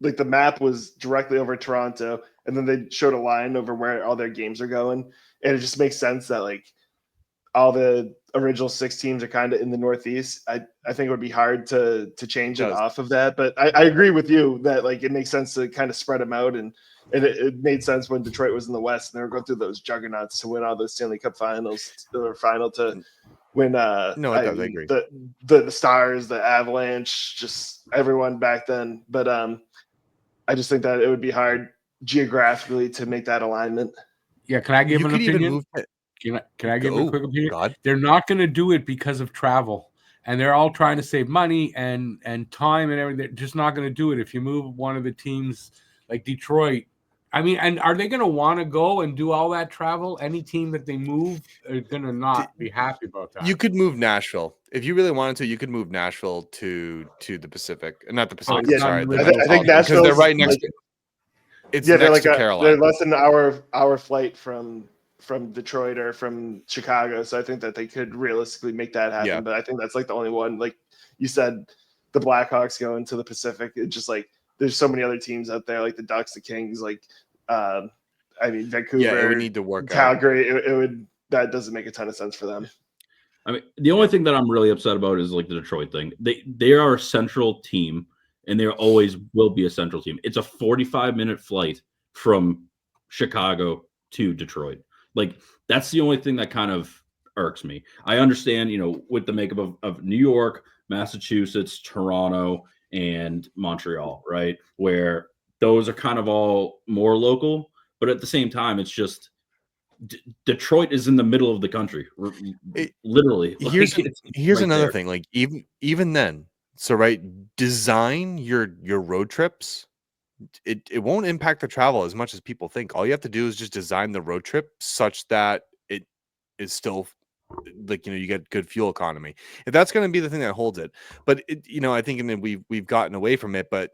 like, the map was directly over Toronto, and then they showed a line over where all their games are going, and it just makes sense that, like, all the original 6 teams are kind of in the Northeast. I think it would be hard to change it off of that, but I agree with you that, like, it makes sense to kind of spread them out, and it made sense when Detroit was in the West and they were going through those juggernauts to win all those Stanley Cup finals, or final to win. No, I agree. The Stars, the Avalanche, just everyone back then. But I just think that it would be hard geographically to make that alignment. Yeah, can I give You an could even opinion? move Can I give a quick opinion? God. They're not going to do it because of travel, and they're all trying to save money and time and everything. They're just not going to do it. If you move one of the teams like Detroit, I mean, and are they going to want to go and do all that travel? Any team that they move is going to not be happy about that. You could move Nashville if you really wanted to. You could move Nashville to the Pacific, not the Pacific. Yeah, sorry, I think Nashville, because they're right next. It's they're next like to Carolina. They're less than an hour flight from Detroit or from Chicago, so I think that they could realistically make that happen. Yeah. But I think that's like the only one. Like you said, the Blackhawks going to the Pacific. It's just like there's so many other teams out there, like the Ducks, the Kings, like I mean Vancouver. Yeah, it would need to work Calgary. It would. That doesn't make a ton of sense for them. I mean, the only thing that I'm really upset about is like the Detroit thing. They are a central team, and they always will be a central team. It's a 45-minute flight from Chicago to Detroit. Like, that's the only thing that kind of irks me. I understand, with the makeup of New York, Massachusetts, Toronto, and Montreal, right? Where those are kind of all more local, but at the same time, it's just Detroit is in the middle of the country, literally. Here's another thing. Like, even then, so right, design your road trips. It won't impact the travel as much as people think. All you have to do is just design the road trip such that it is still, like, you get good fuel economy. If that's going to be the thing that holds it. But I think we've gotten away from it. But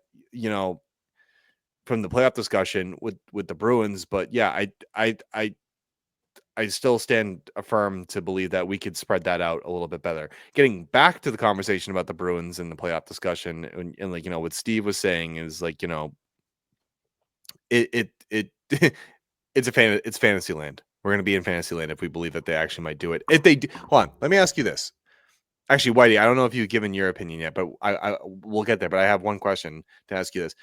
from the playoff discussion with the Bruins. But yeah, I still stand firm to believe that we could spread that out a little bit better. Getting back to the conversation about the Bruins and the playoff discussion, and like, what Steve was saying is like, it's fantasy land. We're going to be in fantasy land if we believe that they actually might do it. If they do, hold on, let me ask you this. Actually, Whitey, I don't know if you've given your opinion yet, but we'll get there. But I have one question to ask you this.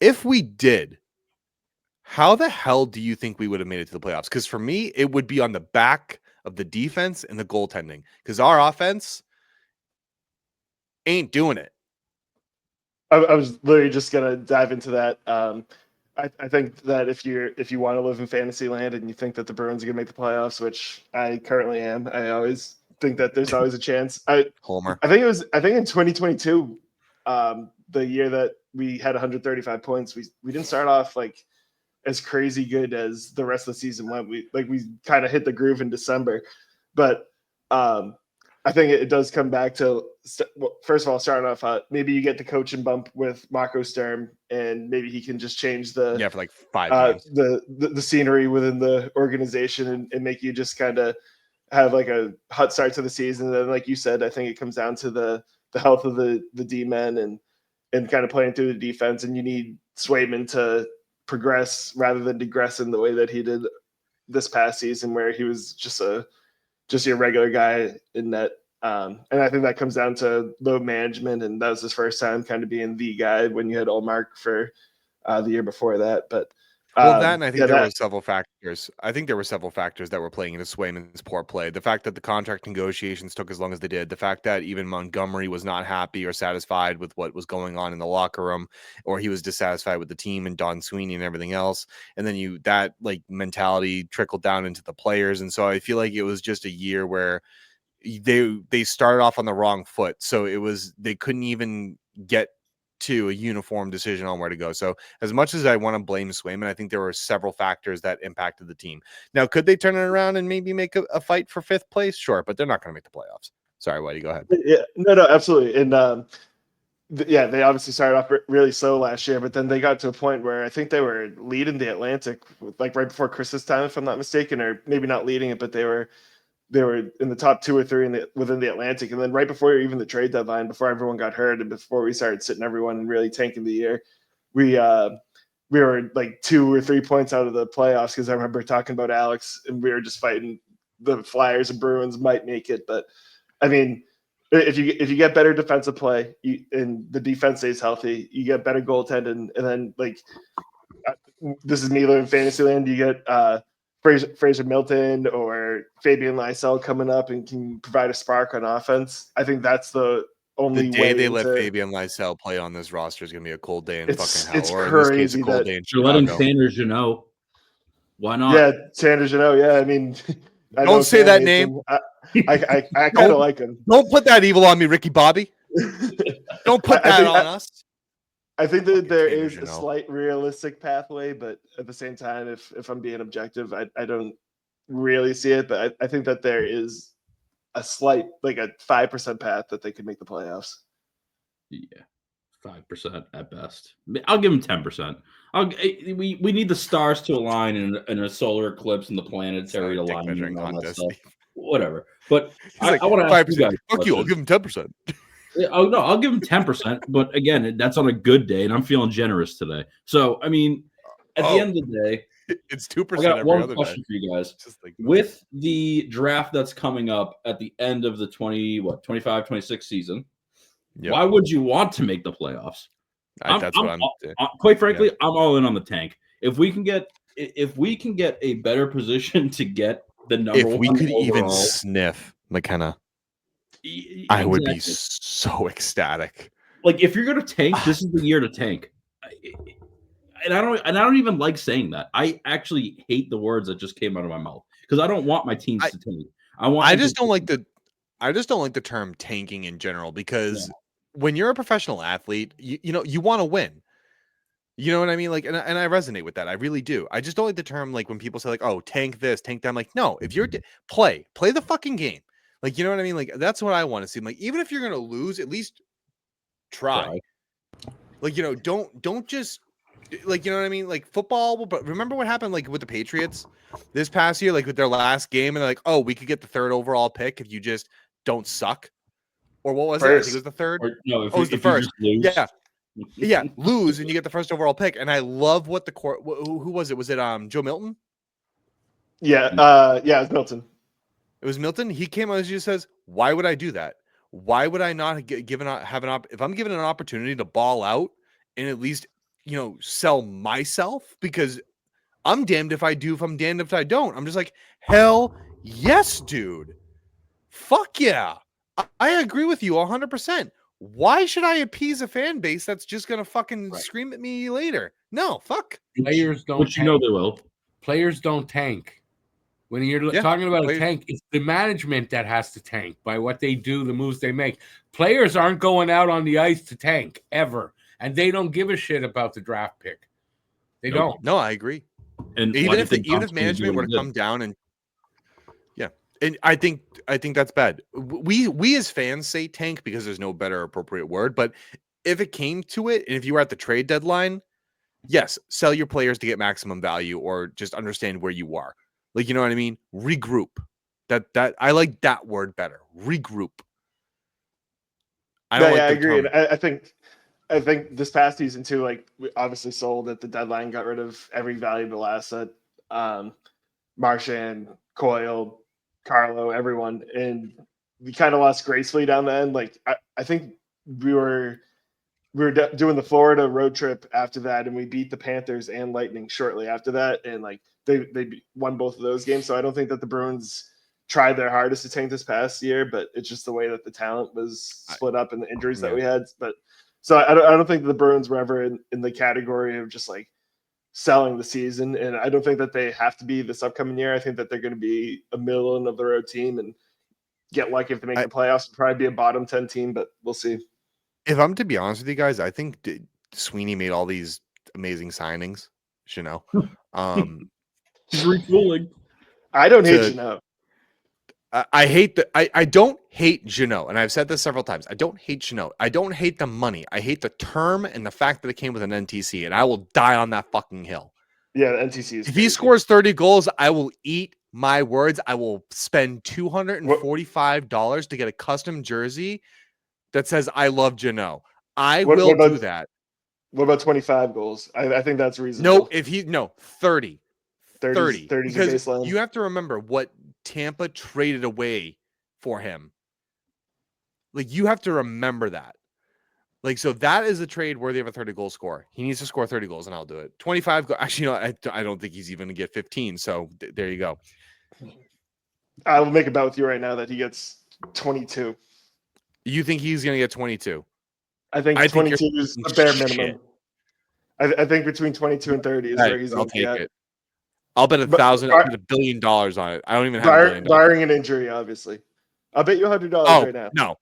If we did, how the hell do you think we would have made it to the playoffs? Because for me, it would be on the back of the defense and the goaltending, because our offense ain't doing it. I was literally just gonna dive into that. I think that if you want to live in fantasy land and you think that the Bruins are gonna make the playoffs, which I currently am, I always think that there's always a chance. Homer. I think in 2022, the year that we had 135 points, we didn't start off like as crazy good as the rest of the season went. We kind of hit the groove in December, but I think it does come back to, first of all, starting off, maybe you get the coaching bump with Marco Sturm, and maybe he can just change for like 5 games, the scenery within the organization, and make you just kind of have like a hot start to the season. And then, like you said, I think it comes down to the health of the D-men and kind of playing through the defense, and you need Swayman to progress rather than digress in the way that he did this past season, where he was just your regular guy in net. And I think that comes down to load management, and that was his first time kind of being the guy when you had Ullmark for the year before that. But and I think there were several factors. I think there were several factors that were playing into Swayman's poor play. The fact that the contract negotiations took as long as they did, the fact that even Montgomery was not happy or satisfied with what was going on in the locker room, or he was dissatisfied with the team and Don Sweeney and everything else. And then that like mentality trickled down into the players. And so I feel like it was just a year where they started off on the wrong foot. So they couldn't even get to a uniform decision on where to go. So as much as I want to blame Swayman, I think there were several factors that impacted the team. Now, could they turn it around and maybe make a fight for 5th place? Sure, but they're not going to make the playoffs. Sorry, Whitey, go ahead. Yeah, no, absolutely. And they obviously started off really slow last year, but then they got to a point where I think they were leading the Atlantic, like right before Christmas time, if I'm not mistaken, or maybe not leading it, but they were in the top 2 or 3 within the Atlantic. And then right before even the trade deadline, before everyone got hurt and before we started sitting everyone and really tanking the year, we were like 2 or 3 points out of the playoffs, because I remember talking about Alex and we were just fighting the Flyers and Bruins might make it. But I mean, if you get better defensive play and the defense stays healthy, you get better goaltending, and then like this is me living Fantasyland, you get Fraser Milton or Fabian Lysell coming up and can provide a spark on offense. I think that's the only day way they let Fabian Lysell play on this roster is going to be a cold day in fucking hell. It's or crazy, in this case, a cold day in You're letting Chicago. Sanders, why not? Yeah, Sanders, yeah. I mean, don't say that name. I kind of like him. Don't put that evil on me, Ricky Bobby. Don't put that on us. I think that there is a slight realistic pathway, but at the same time, if I'm being objective, I don't really see it. But I think that there is a slight, like a 5% path that they could make the playoffs. Yeah, 5% at best. I'll give them 10%. We need the stars to align in a solar eclipse and the planetary alignment and all that stuff. Whatever. But I want to ask you guys. Fuck you, I'll give him 10%. Oh no, I'll give him 10%. But again, that's on a good day, and I'm feeling generous today. So I mean, at the end of the day, it's 2%. I got one question for you guys. Like, with the draft that's coming up at the end of the 25-26 season, why would you want to make the playoffs? Quite frankly, I'm all in on the tank. If we can get a better position to get the number, if we could overall, even sniff McKenna, I would be so ecstatic. Like, if you're gonna tank, this is the year to tank. And I don't even like saying that. I actually hate the words that just came out of my mouth, because I don't want my teams to tank. I just don't like the term tanking in general, because when you're a professional athlete, you want to win. You know what I mean? Like, and I resonate with that. I really do. I just don't like the term, like, when people say, like, oh, tank this, tank that. I'm like, no, if you're play the fucking game. Like, you know what I mean? Like, that's what I want to see. Like, even if you're going to lose, at least try. Like, don't just, like, you know what I mean? Like, football, but remember what happened, like, with the Patriots this past year, like, with their last game, and they're like, oh, we could get the 3rd overall pick if you just don't suck. Or what was it? I think it was the 3rd. No, it was the 1st. Yeah, lose and you get the 1st overall pick. And I love what who was it? Was it Joe Milton? Yeah, it was Milton. It was Milton. He came out and just says, "Why would I do that? Why would I not if I'm given an opportunity to ball out and at least sell myself? Because I'm damned if I do, if I'm damned if I don't." I'm just like, hell yes, dude. Fuck yeah. I agree with you 100%. Why should I appease a fan base that's just gonna fucking scream at me later? No, fuck. Players don't. But they will. Players don't tank. When you're talking about a tank, it's the management that has to tank by what they do, the moves they make. Players aren't going out on the ice to tank ever, and they don't give a shit about the draft pick. They don't. No, I agree. And even if management were to come down and and I think that's bad. We as fans say tank because there's no better appropriate word. But if it came to it, and if you were at the trade deadline, yes, sell your players to get maximum value, or just understand where you are. Like, you know what I mean? Regroup. That I like that word better. Regroup. I agree. And I think this past season too, like, we obviously sold at the deadline, got rid of every valuable asset. Marchand, Coyle, Carlo, everyone, and we kind of lost gracefully down the end. Like, I think we were doing the Florida road trip after that, and we beat the Panthers and Lightning shortly after that, and like they won both of those games. So I don't think that the Bruins tried their hardest to tank this past year, but it's just the way that the talent was split up and the injuries that we had. But so I don't think the Bruins were ever in the category of just like selling the season, and I don't think that they have to be this upcoming year. I think that they're going to be a middle of the road team, and get lucky if they make the playoffs. It'd probably be a bottom 10 team, but we'll see. If I'm to be honest with you guys, I think Sweeney made all these amazing signings. Jeannot. He's retooling. I don't hate Jeannot. I hate I don't hate Jeannot, and I've said this several times. I don't hate Jeannot. I don't hate the money. I hate the term and the fact that it came with an NTC, and I will die on that fucking hill. Yeah, the NTC is if crazy. he scores 30 goals, I will eat my words. I will spend $245 to get a custom jersey that says I love Jeannot. I will do that. What about 25 goals? I think that's reasonable. No, 30. 30 because baseline. You have to remember what Tampa traded away for him. Like, you have to remember that. Like, so that is a trade worthy of a 30 goal score. He needs to score 30 goals and I'll do it. 25 actually, I don't think he's even going to get 15. So there you go. I will make a bet with you right now that he gets 22. You think he's going to get 22? I think 22 is the bare minimum. I think between 22 and 30 is where he's going to get. It. I'll bet $1,000. I'll bet $1 billion on it. I don't even have $1 billion. Barring an injury, obviously. I'll bet you $100 right now. No.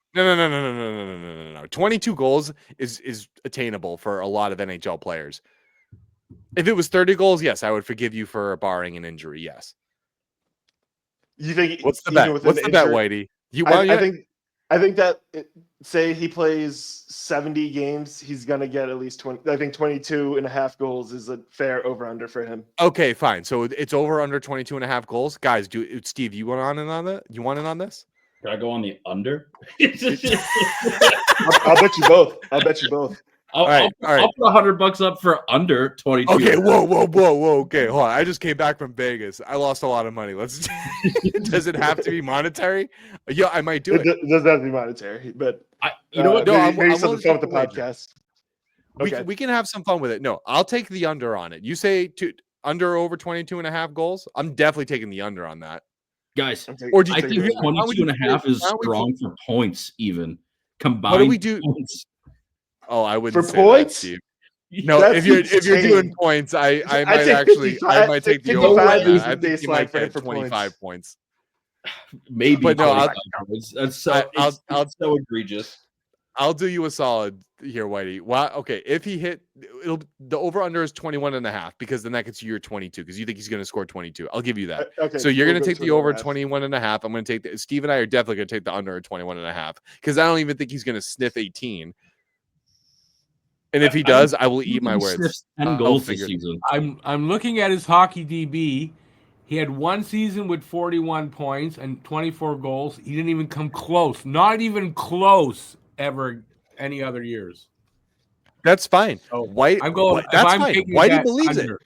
22 goals is attainable for a lot of NHL players. If it was 30 goals, yes, I would forgive you for barring an injury. Yes. You think? What's the bet? What's the bet, Whitey? I think that say he plays 70 games, he's gonna get at least 20. I think 22 and a half goals is a fair over under for him. Okay, fine. So it's over under 22 and a half goals, guys. Steve, you want in on that? You want in on this? Can I go on the under? I'll bet you both. I'll put $100 up for under 22. Okay, whoa. Okay, hold on. I just came back from Vegas. I lost a lot of money. Does it have to be monetary? Yeah, I might do it. It doesn't have to be monetary, but you know what? No, maybe something fun with the podcast. Okay. We can have some fun with it. No, I'll take the under on it. You say under over 22 and a half goals? I'm definitely taking the under on that. Guys, or do you I think 22 and a half is strong for points even. Combined. What do we do? Points. Oh, I wouldn't for say points. That, Steve. No, if you're doing points, I might take the over. I think you might get 25 points. Maybe, but no, that's so egregious. I'll do you a solid here, Whitey. Wow. Okay, if he hit, the over under is 21 and a half because then that gets you your 22 because you think he's going to score 22. I'll give you that. Okay, so you're going to take the over 21 and a half. I'm going to take Steve and I are definitely going to take the under 21 and a half because I don't even think he's going to sniff 18. And if he does, I will eat my words. 10 goals this season. I'm looking at his hockey DB. He had one season with 41 points and 24 goals. He didn't even come close. Not even close ever any other years. That's fine. So White. I'm going. That's fine. Whitey believes under. it.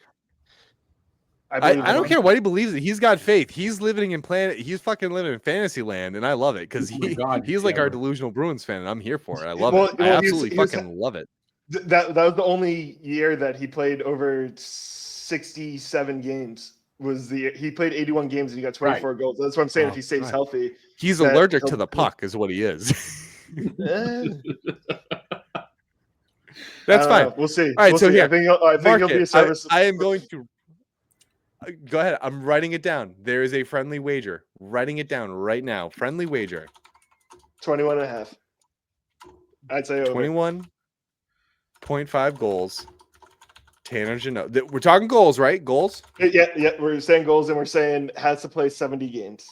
I don't care what he believes it. He's got faith. He's living in He's fucking living in fantasy land, and I love it because he's like our delusional Bruins fan, and I'm here for it. I love it. I absolutely fucking love it. That was the only year that he played over 67 games. He played 81 games and he got 24 goals. That's what I'm saying. If he stays healthy, he's allergic to the puck, is what he is. That's fine. We'll see. All right, we'll so see. here, I think he'll be a service. I am going to go ahead. I'm writing it down. There is a friendly wager. Writing it down right now. Friendly wager. 21 and a half. I'd say over. 21.5 goals. Tanner Jeannot. We're talking goals, right? Goals? Yeah. We're saying goals, and we're saying has to play 70 games.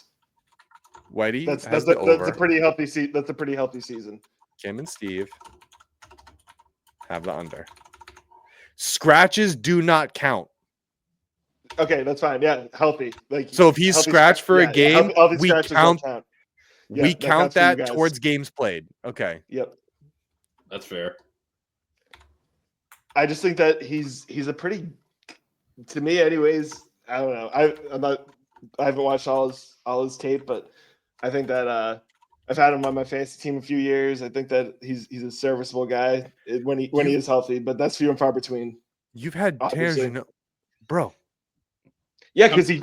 Whitey, that's a pretty healthy season. That's a pretty healthy season. Kim and Steve have the under. Scratches do not count. Okay, that's fine. Yeah, healthy. So if he's scratched for a game, we count. Yeah, we count that towards games played. Okay. Yep. That's fair. I just think that he's a pretty, to me anyways, I don't know. I haven't watched all his tape, but I think that I've had him on my fantasy team a few years. I think that he's a serviceable guy when he is healthy, but that's few and far between. You've had Tanner Jeannot, bro. Yeah, because you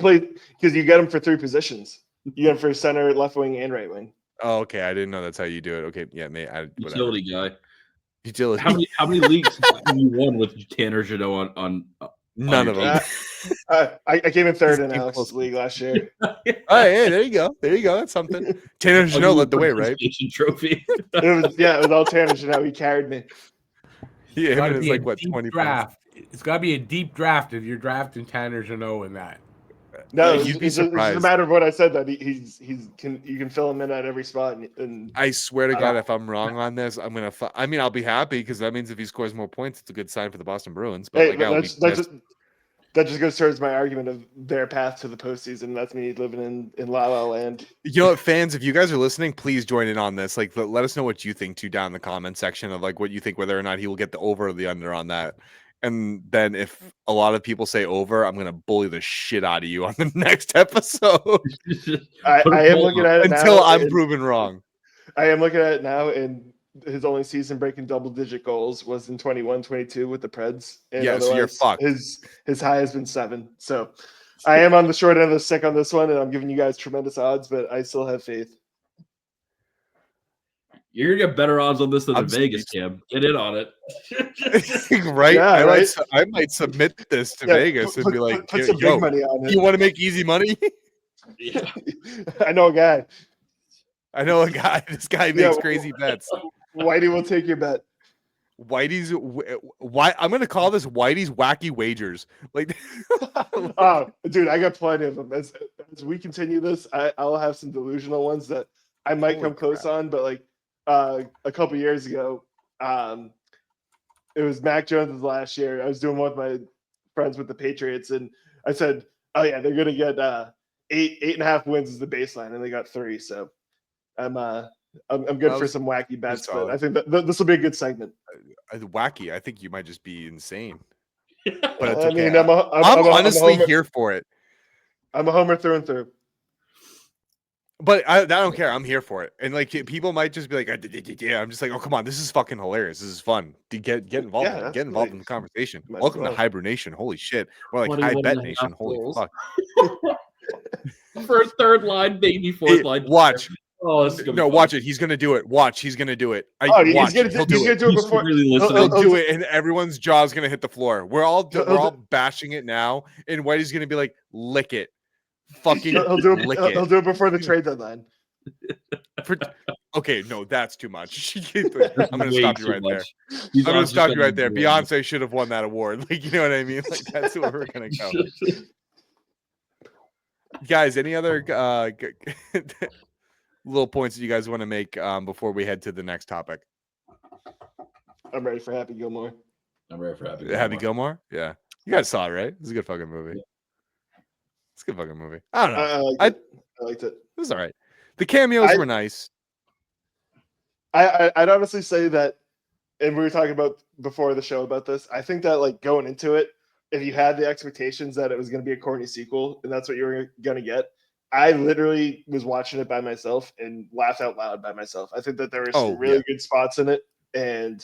get him for 3 positions. You get him for center, left wing, and right wing. Oh, okay. I didn't know that's how you do it. Okay, yeah, mate. Utility guy. Utility. How many leagues have you won with Tanner Jeannot on None of them. I came in third He's in too Alex's close. league last year. Oh, hey, there you go. There you go. That's something. Tanner Jeannot led the way, right? Trophy. It was all Tanner Jeannot. He carried me. Yeah, him Gotta and his be a like what deep 20 points. draft. It's got to be a deep draft if you're drafting Tanner Jeannot in that. No, You'd be it's just surprised. a matter of what I said, that you can fill him in at every spot. And I swear to God, if I'm wrong on this, I'm gonna. I mean, I'll be happy because that means if he scores more points, it's a good sign for the Boston Bruins. But hey, like, I'll be pissed. that just goes towards my argument of their path to the postseason. That's me living in La La Land. You know what, fans? If you guys are listening, please join in on this. Like, let us know what you think too down in the comment section of like what you think, whether or not he will get the over or the under on that. And then if a lot of people say over, I'm gonna bully the shit out of you on the next episode I am looking at it until now, I'm proven wrong. I am looking at it now, and his only season breaking double-digit goals was in 21-22 with the Preds. And Yeah, so you're fucked. His high has been 7. So I am on the short end of the stick on this one, and I'm giving you guys tremendous odds, but I still have faith. You're gonna get better odds on this than I'm in Vegas, Cam. Get in on it. Right? Yeah, right? I might submit this to Vegas and be like, put some yo, big money on it. you want to make easy money? Yeah. I know a guy. I know a guy. This guy makes crazy bets. Whitey will take your bet. Whitey's why I'm gonna call this Whitey's wacky wagers. Like, Oh, dude, I got plenty of them. As we continue this, I'll have some delusional ones that I might Holy come close crap. on, but like a couple years ago, it was Mac Jones's last year. I was doing one with my friends with the Patriots, and I said, "Oh yeah, they're gonna get 8.5 wins as the baseline," and they got 3. So I'm good for some wacky bets, but I think that this will be a good segment. Wacky. I think you might just be insane. But it's I okay. mean, I'm honestly homer, here for it. I'm a homer through and through. But I don't care. I'm here for it. And like people might just be like, yeah. I'm just like, oh come on, this is fucking hilarious. This is fun. To get involved. Yeah, Get involved in the conversation. Might as Welcome to well. HiBruiNation. Holy shit. We're like 21 HiBet and a Nation. half Holy goals. fuck. First, third line, baby, fourth line. Watch. Oh, this is gonna No, be fun. watch it. He's gonna do it. Watch. He's gonna do it. He's He'll gonna do it. do it before. Really listening. He'll do it, and everyone's jaw's gonna hit the floor. We're all bashing it now, and Whitey's gonna be like, "Lick it, fucking lick it." He'll do it before the trade deadline. Okay, no, that's too much. I'm gonna stop you right there. These I'm gonna odds stop just you right there. be Beyonce should have won that award. Like, you know what I mean? Like, that's where we're gonna go. Guys, any other little points that you guys want to make before we head to the next topic? I'm ready for Happy Gilmore. I'm ready for Happy Happy Gilmore? Yeah. You guys saw it, right? It's a good fucking movie. It's a good fucking movie. I don't know. I liked it. It was all right. The cameos were nice. I'd honestly say that, and we were talking about before the show about this, I think that like going into it, if you had the expectations that it was going to be a corny sequel and that's what you were going to get, I literally was watching it by myself and laughed out loud by myself. I think that there were some really good spots in it, and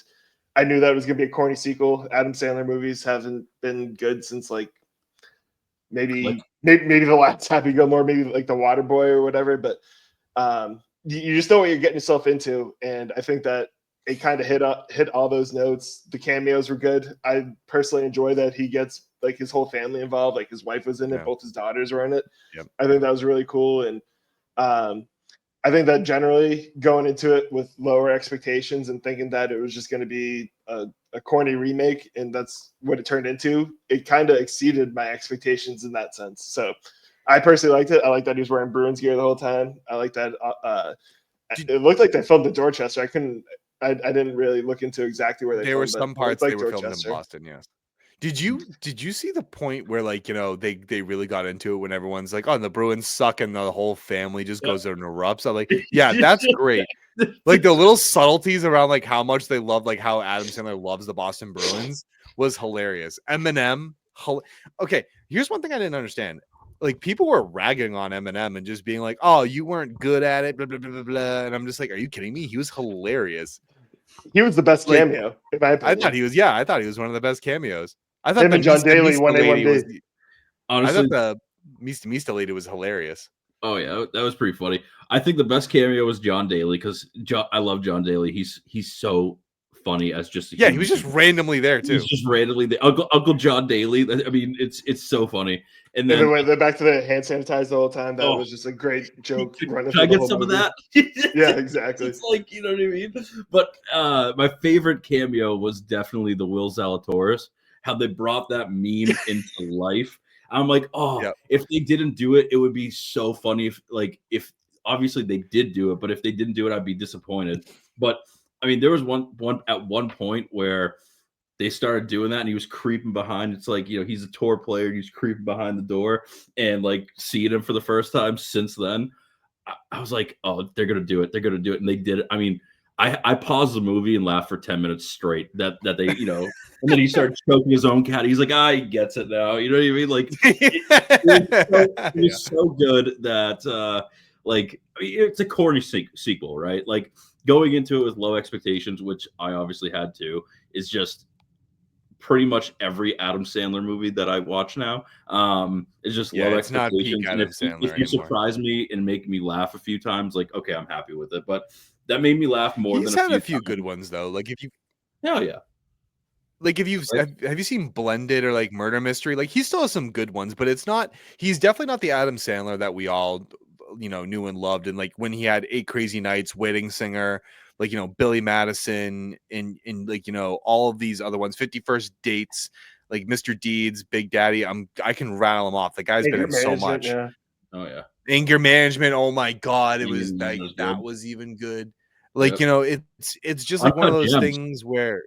I knew that it was going to be a corny sequel. Adam Sandler movies haven't been good since like maybe the last Happy Gilmore, maybe like The Waterboy or whatever, but you just know what you're getting yourself into, and I think that it kind of hit all those notes. The cameos were good. I personally enjoy that he gets like his whole family involved. Like his wife was in it, both his daughters were in it. Yep. I think that was really cool, and I think that generally going into it with lower expectations and thinking that it was just going to be a corny remake, and that's what it turned into, it kind of exceeded my expectations in that sense. So I personally liked it. I like that he was wearing Bruins gear the whole time. I like that. It looked like they filmed in Dorchester. I didn't really look into exactly where they filmed. There were some parts like they were Dorchester. filmed in Boston. Yes. Did you see the point where like, you know, they really got into it when everyone's like, oh, the Bruins suck and the whole family just goes there and erupts? I'm like, yeah, that's great. Like the little subtleties around like how much they love, like how Adam Sandler loves the Boston Bruins was hilarious. Eminem. Okay, here's one thing I didn't understand. Like people were ragging on Eminem and just being like, "Oh, you weren't good at it," blah blah blah blah blah. And I'm just like, "Are you kidding me? He was hilarious. He was the best cameo, in my opinion. I thought he was one of the best cameos. I thought him and John Daly 1A1B. Honestly, I thought the Mista lady was hilarious. Oh yeah, that was pretty funny. I think the best cameo was John Daly because I love John Daly. He's so funny as just he was just randomly there too. He's just randomly the Uncle John Daly. I mean, it's so funny. And And then then they're back to the hand sanitizer the whole time. That Oh. was just a great joke running can I through the get whole some movie. of that? Yeah, exactly. It's like, you know what I mean? But my favorite cameo was definitely the Will Zalatoris. How they brought that meme into life. I'm like, Yep. if they didn't do it, it would be so funny. If obviously they did do it, but if they didn't do it, I'd be disappointed. But I mean, there was one point where they started doing that and he was creeping behind. It's like, you know, he's a tour player and he's creeping behind the door, and like seeing him for the first time since then, I was like, oh, they're going to do it. They're going to do it. And they did it. I mean, I paused the movie and laughed for 10 minutes straight that they, you know, and then he started choking his own cat. He's like, he gets it now. You know what I mean? Like, it was so good that, like, I mean, it's a corny sequel, right? Like, going into it with low expectations, which I obviously had to, is just pretty much every Adam Sandler movie that I watch now. Is just low it's not peak expectations. And Adam Sandler if you anymore. surprise me and make me laugh a few times, like, okay, I'm happy with it. But that made me laugh more He's than had a few times. good ones though. Like if you Hell yeah. Like if you've Right. have you seen Blended or like Murder Mystery? Like he still has some good ones, but it's not. He's definitely not the Adam Sandler that we all, you know, knew and loved. And like when he had Eight Crazy Nights, Wedding Singer, like, you know, Billy Madison, and like, you know, all of these other ones, 51st Dates, like Mr. Deeds, Big Daddy. I can rattle them off. The guy's been in so much. Yeah. Oh yeah. Anger Management. Oh my god, it Anger was like Management was that good. was even good. Like Yep. you know, it's just like one of Uncut those Gems. things where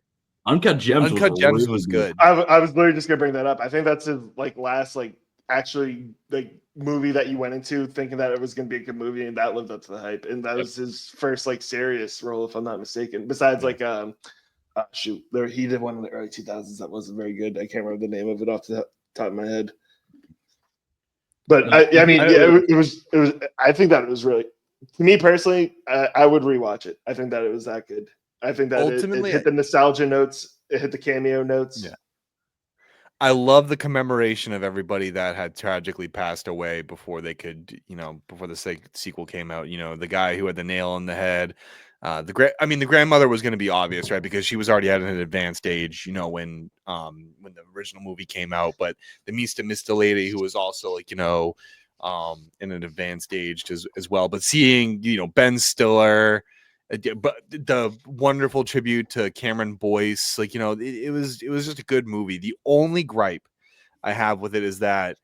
Uncut Gems Uncut was Gems really was good. I was literally just gonna bring that up. I think that's his like last like actually like movie that you went into thinking that it was gonna be a good movie, and that lived up to the hype. And that was his first like serious role, if I'm not mistaken. Besides like he did one in the early 2000s that wasn't very good. I can't remember the name of it off the top of my head. But I mean, yeah, it was. I think that it was really, to me personally, I would rewatch it. I think that it was that good. I think that Ultimately, it hit the nostalgia notes. It hit the cameo notes. Yeah. I love the commemoration of everybody that had tragically passed away before they could, you know, before the sequel came out. You know, the guy who had the nail in the head. The grandmother was going to be obvious, right? Because she was already at an advanced age, you know, when the original movie came out. But the Mr. Lady, who was also like, you know, in an advanced age as well. But seeing, you know, Ben Stiller, but the wonderful tribute to Cameron Boyce, like, you know, it was just a good movie. The only gripe I have with it is that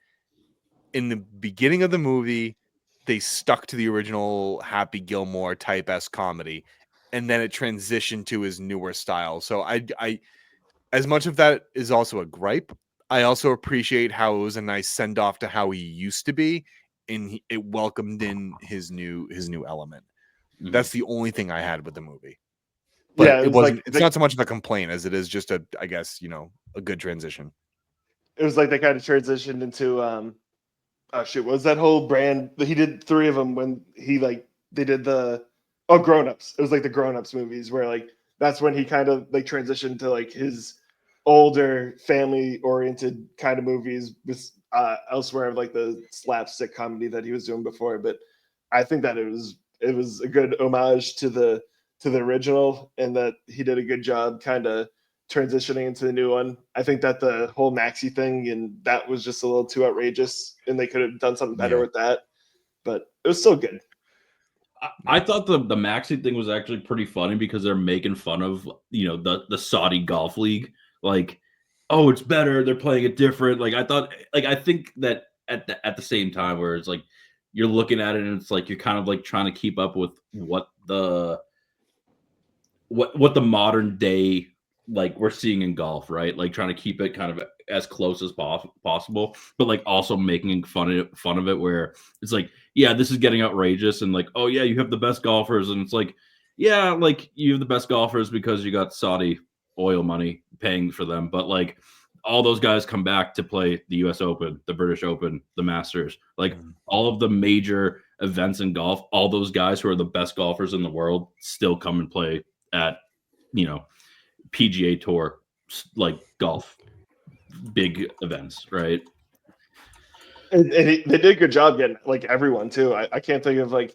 in the beginning of the movie, they stuck to the original Happy Gilmore type S comedy, and then it transitioned to his newer style. So I as much of that is also a gripe, I also appreciate how it was a nice send off to how he used to be, and it welcomed in his new element. Mhm. That's the only thing I had with the movie. But Yeah, it wasn't. like It's not so much of a complaint as it is just a, I guess, you know, a good transition. it was like they kind of transitioned into what was that whole brand? He did 3 of them when they did the Grown Ups. It was like the Grown Ups movies where like that's when he kind of like transitioned to like his older family oriented kind of movies with elsewhere of like the slapstick comedy that he was doing before. But I think that it was a good homage to the original, and that he did a good job kind of transitioning into the new one. I think that the whole Maxi thing, and that was just a little too outrageous, and they could have done something better with that. But it was still good. I thought the Maxi thing was actually pretty funny because they're making fun of, you know, the Saudi Golf League. Like, oh, it's better. They're playing it different. Like, I think that at the same time where it's like you're looking at it and it's like you're kind of like trying to keep up with what the modern day like we're seeing in golf, right? Like trying to keep it kind of as close as possible, but like also making fun of it where it's like, yeah, this is getting outrageous, and like, oh yeah, you have the best golfers, and it's like, yeah, like you have the best golfers because you got Saudi oil money paying for them, but like all those guys come back to play the US Open, the British Open, the Masters, like all of the major events in golf, all those guys who are the best golfers in the world still come and play at, you know, PGA Tour like golf big events, right? And they did a good job getting like everyone too. I can't think of like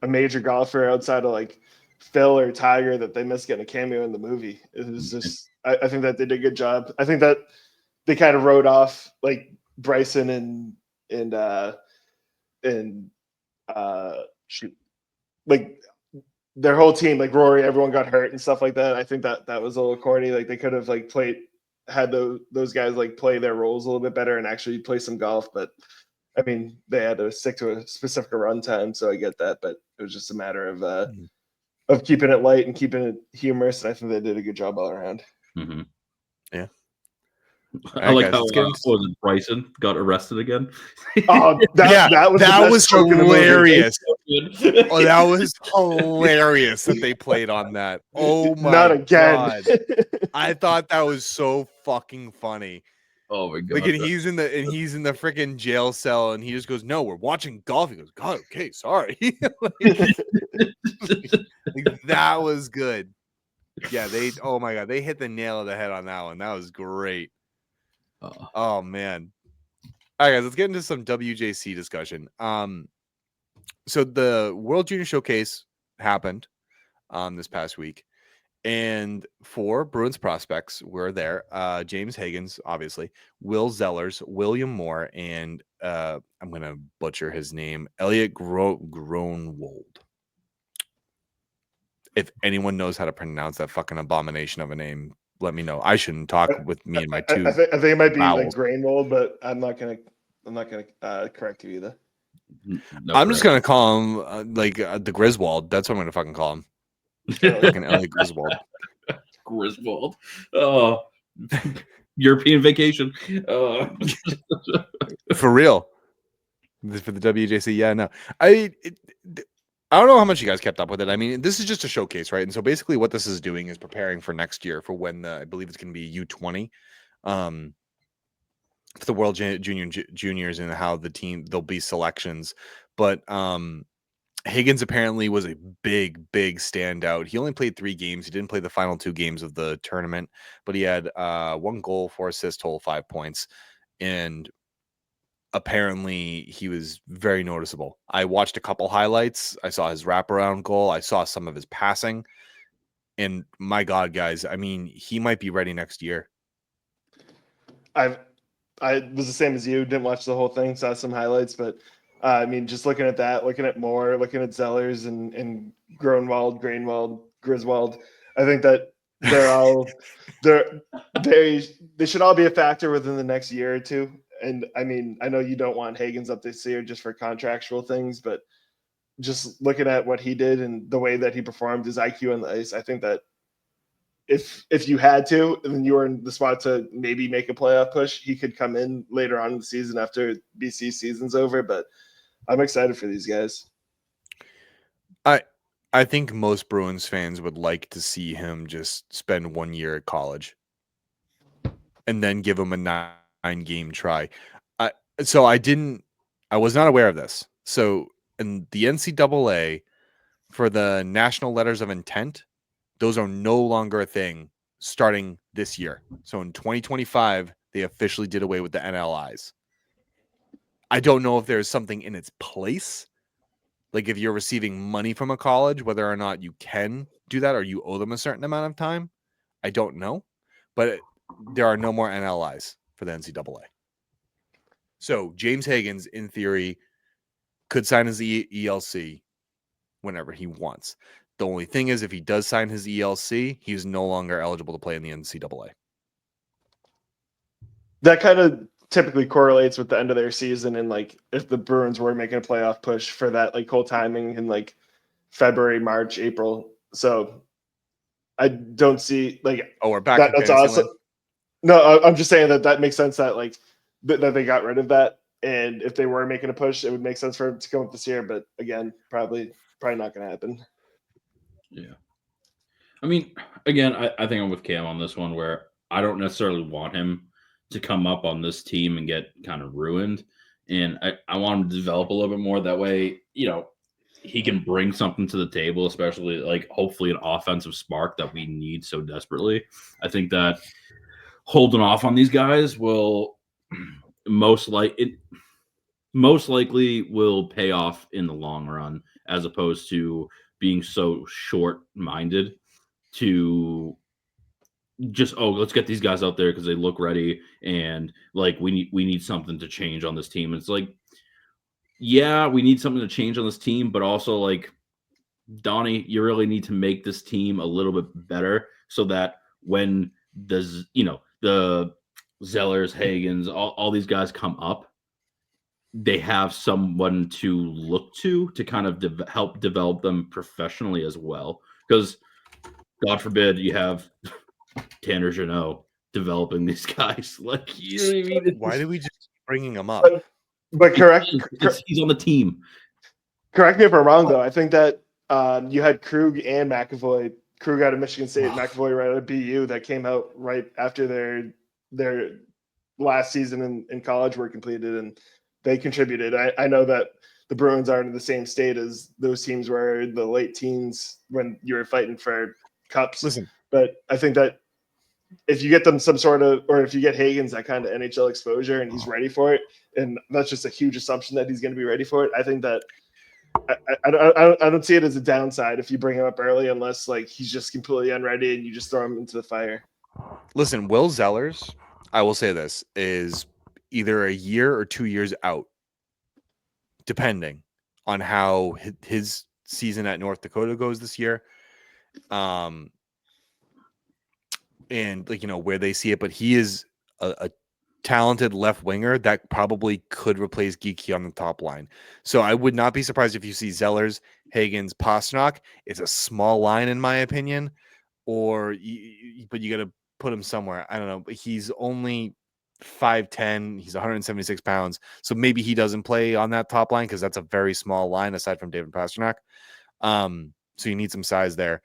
a major golfer outside of like Phil or Tiger that they missed getting a cameo in the movie. It was just, I think that they did a good job. I think that they kind of wrote off like Bryson and like their whole team, like Rory, everyone got hurt and stuff like that. I think that was a little corny. Like they could have like had those guys like play their roles a little bit better and actually play some golf. But I mean, they had to stick to a specific run time, so I get that. But it was just a matter of keeping it light and keeping it humorous. And I think they did a good job all around. Mm-hmm. Yeah. I like how Bryson got arrested again. Oh, that was hilarious. Oh, that was hilarious that they played on that. Oh my Not again. God. I thought that was so fucking funny. Oh my God. Like, and he's in the freaking jail cell, and he just goes, "No, we're watching golf." He goes, "God, okay, sorry." like, that was good. Yeah, oh my God, they hit the nail on the head on that one. That was great. Oh man. All right, guys, let's get into some WJC discussion. So the World Junior Showcase happened this past week, and 4 Bruins prospects were there. James Higgins, obviously, Will Zellers, William Moore, and I'm gonna butcher his name, Elliot Groenwald. If anyone knows how to pronounce that fucking abomination of a name, let me know. I shouldn't talk with me and my two. I think it might be vowels. like Grainwald, but I'm not gonna correct you either. I'm just gonna call him the Griswold. That's what I'm gonna fucking call him. Like an Elliot Griswold. Griswold. Oh, European vacation. For real. For the WJC, yeah, no. I don't know how much you guys kept up with it. I mean, this is just a showcase, right? And so basically what this is doing is preparing for next year for when I believe it's going to be U20 for the World Juniors and how there'll be selections. But Higgins apparently was a big standout. He only played 3 games. He didn't play the final 2 games of the tournament, but he had 1 goal, 4 assists, total 5 points. And apparently he was very noticeable. I watched a couple highlights. I saw his wraparound goal. I saw some of his passing. And my God, guys, I mean, he might be ready next year. I was the same as you. Didn't watch the whole thing. Saw some highlights, but I mean, just looking at that, looking at Moore, looking at Zellers and Grainwald, Griswold, I think that they should all be a factor within the next year or two. And I mean, I know you don't want Higgins up this year just for contractual things, but just looking at what he did and the way that he performed, his IQ on the ice, I think that if you had to, and then you were in the spot to maybe make a playoff push, he could come in later on in the season after BC season's over. But I'm excited for these guys. I think most Bruins fans would like to see him just spend 1 year at college and then give him a 9-game try. So I was not aware of this. So in the NCAA, for the national letters of intent, those are no longer a thing starting this year. So in 2025, they officially did away with the NLIs. I don't know if there's something in its place. Like if you're receiving money from a college, whether or not you can do that or you owe them a certain amount of time. I don't know. But there are no more NLIs for the NCAA. So James Higgins, in theory, could sign his ELC whenever he wants. The only thing is, if he does sign his ELC, he's no longer eligible to play in the NCAA. That kind of typically correlates with the end of their season, and like if the Bruins were making a playoff push for that like whole timing in like February, March, April. So I don't see like we're back. That's awesome. No, I'm just saying that makes sense that like that they got rid of that, and if they were making a push, it would make sense for him to come up this year. But again, probably not going to happen. Yeah. I mean, again, I think I'm with Cam on this one, where I don't necessarily want him to come up on this team and get kind of ruined. And I want him to develop a little bit more. That way, he can bring something to the table, especially like hopefully an offensive spark that we need so desperately. I think that holding off on these guys will most likely will pay off in the long run, as opposed to being so short-minded to just, let's get these guys out there because they look ready, and like we need something to change on this team. And it's like, yeah, we need something to change on this team, but also like, Donnie, you really need to make this team a little bit better so that when the Zellers, Hagens, all these guys come up, they have someone to look to kind of help develop them professionally as well. Because God forbid you have Tanner Jeannot developing these guys. Like, you know what I mean? Why do we just keep bringing him up? But correct. He's on the team. Correct me if I'm wrong, though. I think that you had Krug and McAvoy. Krug out of Michigan State, McAvoy right out of BU, that came out right after their last season in college were completed, and they contributed. I know that the Bruins aren't in the same state as those teams were in the late teens when you were fighting for cups. Listen, but I think that if you get them some sort of, or if you get Hagens that kind of NHL exposure and he's ready for it, and that's just a huge assumption that he's going to be ready for it, I think that I don't see it as a downside if you bring him up early, unless like he's just completely unready and you just throw him into the fire. Listen, Will Zellers, I will say this, is either a year or 2 years out, depending on how his season at North Dakota goes this year. And like, where they see it, but he is a talented left winger that probably could replace Geeky on the top line. So I would not be surprised if you see Zellers, Hagens, Pastrnak. It's a small line in my opinion, but you got to put him somewhere. I don't know, but he's only 5'10", he's 176 pounds. So maybe he doesn't play on that top line because that's a very small line aside from David Pastrnak. So you need some size there,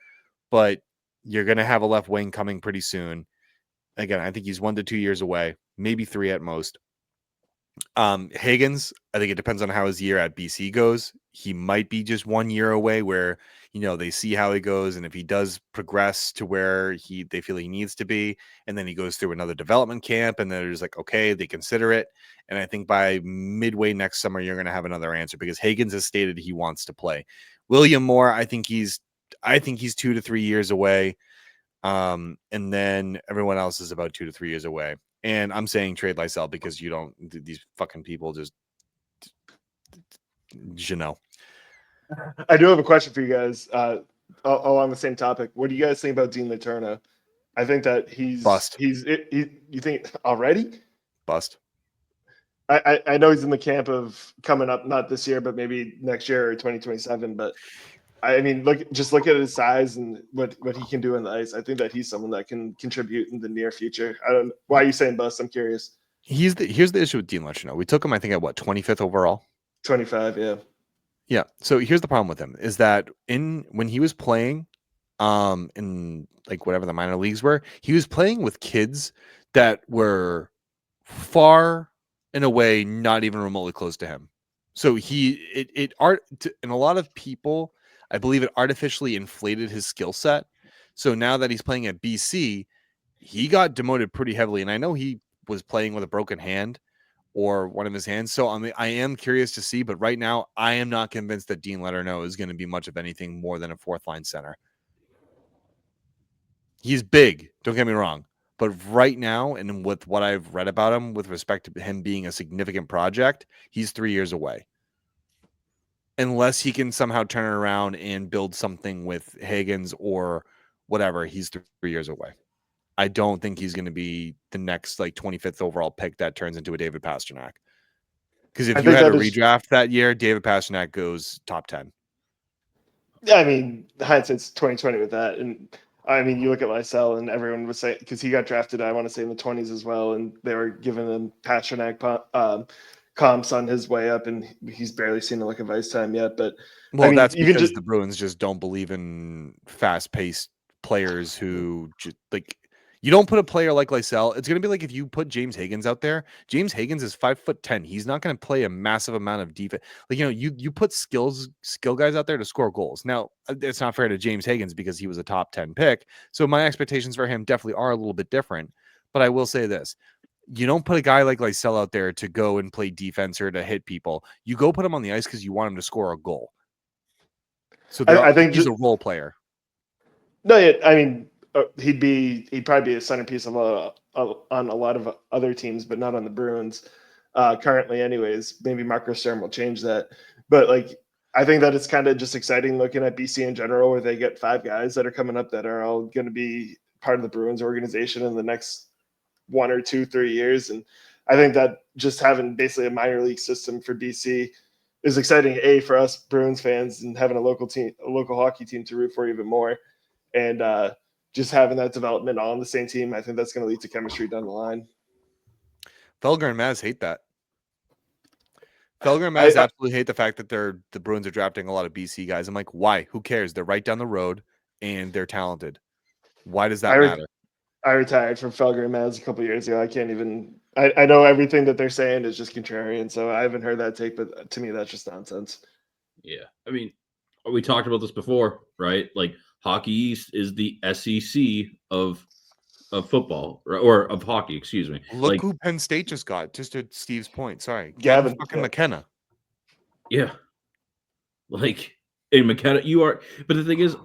but you're going to have a left wing coming pretty soon. Again, I think he's 1 to 2 years away, maybe 3 at most. Hagens, I think it depends on how his year at BC goes. He might be just 1 year away where, they see how he goes. And if he does progress to where they feel he needs to be, and then he goes through another development camp and then there's like, okay, they consider it. And I think by midway next summer, you're going to have another answer because Hagens has stated he wants to play. William Moore, I think he's 2 to 3 years away. And then everyone else is about 2 to 3 years away. And I'm saying trade Lysell because these fucking people just, I do have a question for you guys along the same topic. What do you guys think about Dean Letourneau? I think that he's bust. You think already? Bust. I know he's in the camp of coming up, not this year, but maybe next year or 2027. But I mean, look at his size and what he can do on the ice. I think that he's someone that can contribute in the near future. Why are you saying bust? I'm curious. Here's the issue with Dean Letourneau. We took him, I think, at 25th overall? 25, yeah. Yeah. So here's the problem with him is that when he was playing in like whatever the minor leagues were, he was playing with kids that were far and away not even remotely close to him. So and a lot of people, I believe, it artificially inflated his skill set. So now that he's playing at BC, he got demoted pretty heavily. And I know he was playing with a broken hand or one of his hands. So I am curious to see, but right now I am not convinced that Dean Letourneau is going to be much of anything more than a fourth line center. He's big, don't get me wrong. But right now, and with what I've read about him with respect to him being a significant project, he's 3 years away. Unless he can somehow turn it around and build something with Hagens or whatever, he's 3 years away. I don't think he's going to be the next 25th overall pick that turns into a David Pastrnak. Because if you had a redraft that year, David Pastrnak goes top 10. Yeah, I mean, hindsight's 2020 with that. And I mean, you look at Lysell and everyone was saying, because he got drafted, I want to say in the 20s as well, and they were giving him Pastrnak comps on his way up, and he's barely seen a look of ice time yet. But that's because the Bruins just don't believe in fast-paced players who just you don't put a player like Lysell. It's going to be like if you put James Hagens out there. James Hagens is 5'10". He's not going to play a massive amount of defense. You put skill guys out there to score goals. Now, it's not fair to James Hagens because he was a top 10 pick. So my expectations for him definitely are a little bit different. But I will say this. You don't put a guy like Lysell out there to go and play defense or to hit people. You go put him on the ice because you want him to score a goal. So I think he's a role player. No, yeah, I mean, he'd probably be a centerpiece on a lot of other teams, but not on the Bruins currently. Anyways, maybe Marco Sturm will change that. But like, I think that it's kind of just exciting looking at BC in general, where they get 5 guys that are coming up that are all going to be part of the Bruins organization in the next 1 or 2, 3 years. And I think that just having basically a minor league system for BC is exciting. For us Bruins fans, and having a local hockey team to root for even more. And just having that development on the same team, I think that's going to lead to chemistry down the line. Felger and Maz hate that. Felger and Maz absolutely hate the fact that the Bruins are drafting a lot of BC guys. I'm like, why? Who cares? They're right down the road and they're talented. Why does that matter? I retired from Felger and Maz a couple years ago. I can't even. I know everything that they're saying is just contrarian, so I haven't heard that take. But to me, that's just nonsense. Yeah, I mean, we talked about this before, right? Like, Hockey East is the SEC of football or of hockey. Excuse me. Look like, who Penn State just got. Just to Steve's point. Sorry, Gavin fucking McKenna. Yeah, like in McKenna, you are. But the thing is,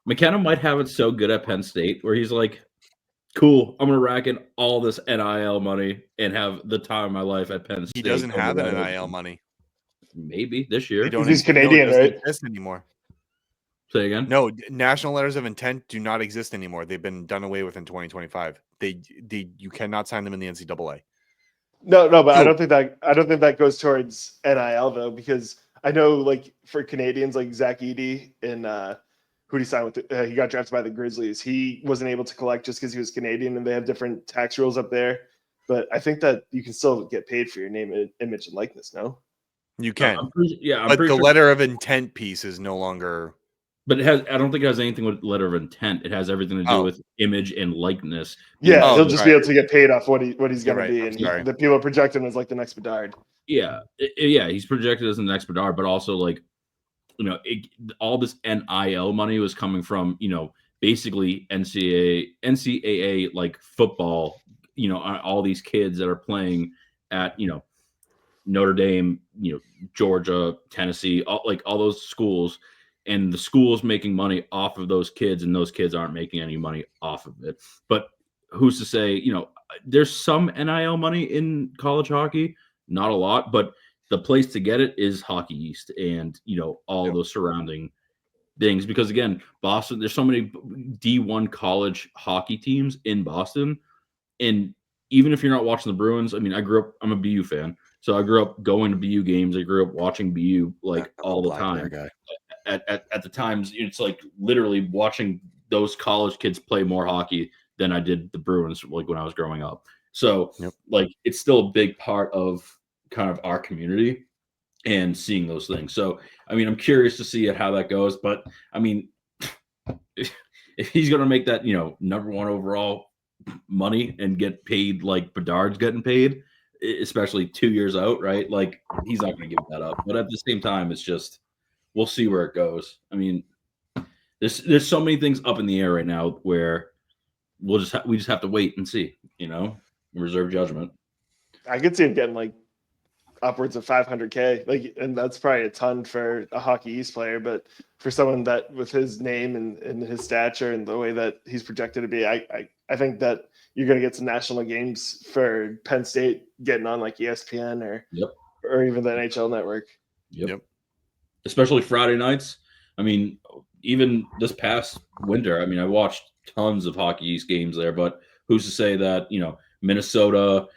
McKenna might have it so good at Penn State where he's like, cool, I'm gonna rack in all this NIL money and have the time of my life at Penn State. He doesn't have an NIL money. Maybe this year. He's Canadian, right? Exist anymore. Say again? No, national letters of intent do not exist anymore. They've been done away with in 2025. You cannot sign them in the NCAA. No, but I don't think that goes towards NIL though, because I know like for Canadians like Zach Edey and who did he sign with? He got drafted by the Grizzlies. He wasn't able to collect just because he was Canadian, and they have different tax rules up there. But I think that you can still get paid for your name, image, and likeness. No, you can. But the letter of intent piece is no longer. But I don't think it has anything with letter of intent. It has everything to do with image and likeness. Yeah, he'll just be able to get paid off what he's going to be, and the people project him as like the next Bedard. Yeah, he's projected as the next Bedard, but also like, all this NIL money was coming from basically NCAA like football. All these kids that are playing at Notre Dame, Georgia, Tennessee, all those schools. And the school's making money off of those kids, and those kids aren't making any money off of it. But who's to say, there's some NIL money in college hockey, not a lot, but the place to get it is Hockey East and, all those surrounding things. Because again, Boston, there's so many D1 college hockey teams in Boston. And even if you're not watching the Bruins, I mean, I'm a BU fan. So I grew up going to BU games. I grew up watching BU all the time. At the times, it's like literally watching those college kids play more hockey than I did the Bruins like when I was growing up. So it's still a big part of kind of our community and seeing those things. So, I mean, I'm curious to see how that goes, but I mean, if he's going to make that, number 1 overall money and get paid like Bedard's getting paid, especially 2 years out, right? Like, he's not going to give that up. But at the same time, it's just, we'll see where it goes. I mean, there's so many things up in the air right now where we just have to wait and see, reserve judgment. I could see him getting like upwards of $500K, and that's probably a ton for a Hockey East player. But for someone that with his name and his stature and the way that he's projected to be, I think that you're going to get some national games for Penn State getting on like ESPN or even the NHL Network. Yep. Especially Friday nights. I mean, even this past winter, I mean, I watched tons of Hockey East games there, but who's to say that, Minnesota,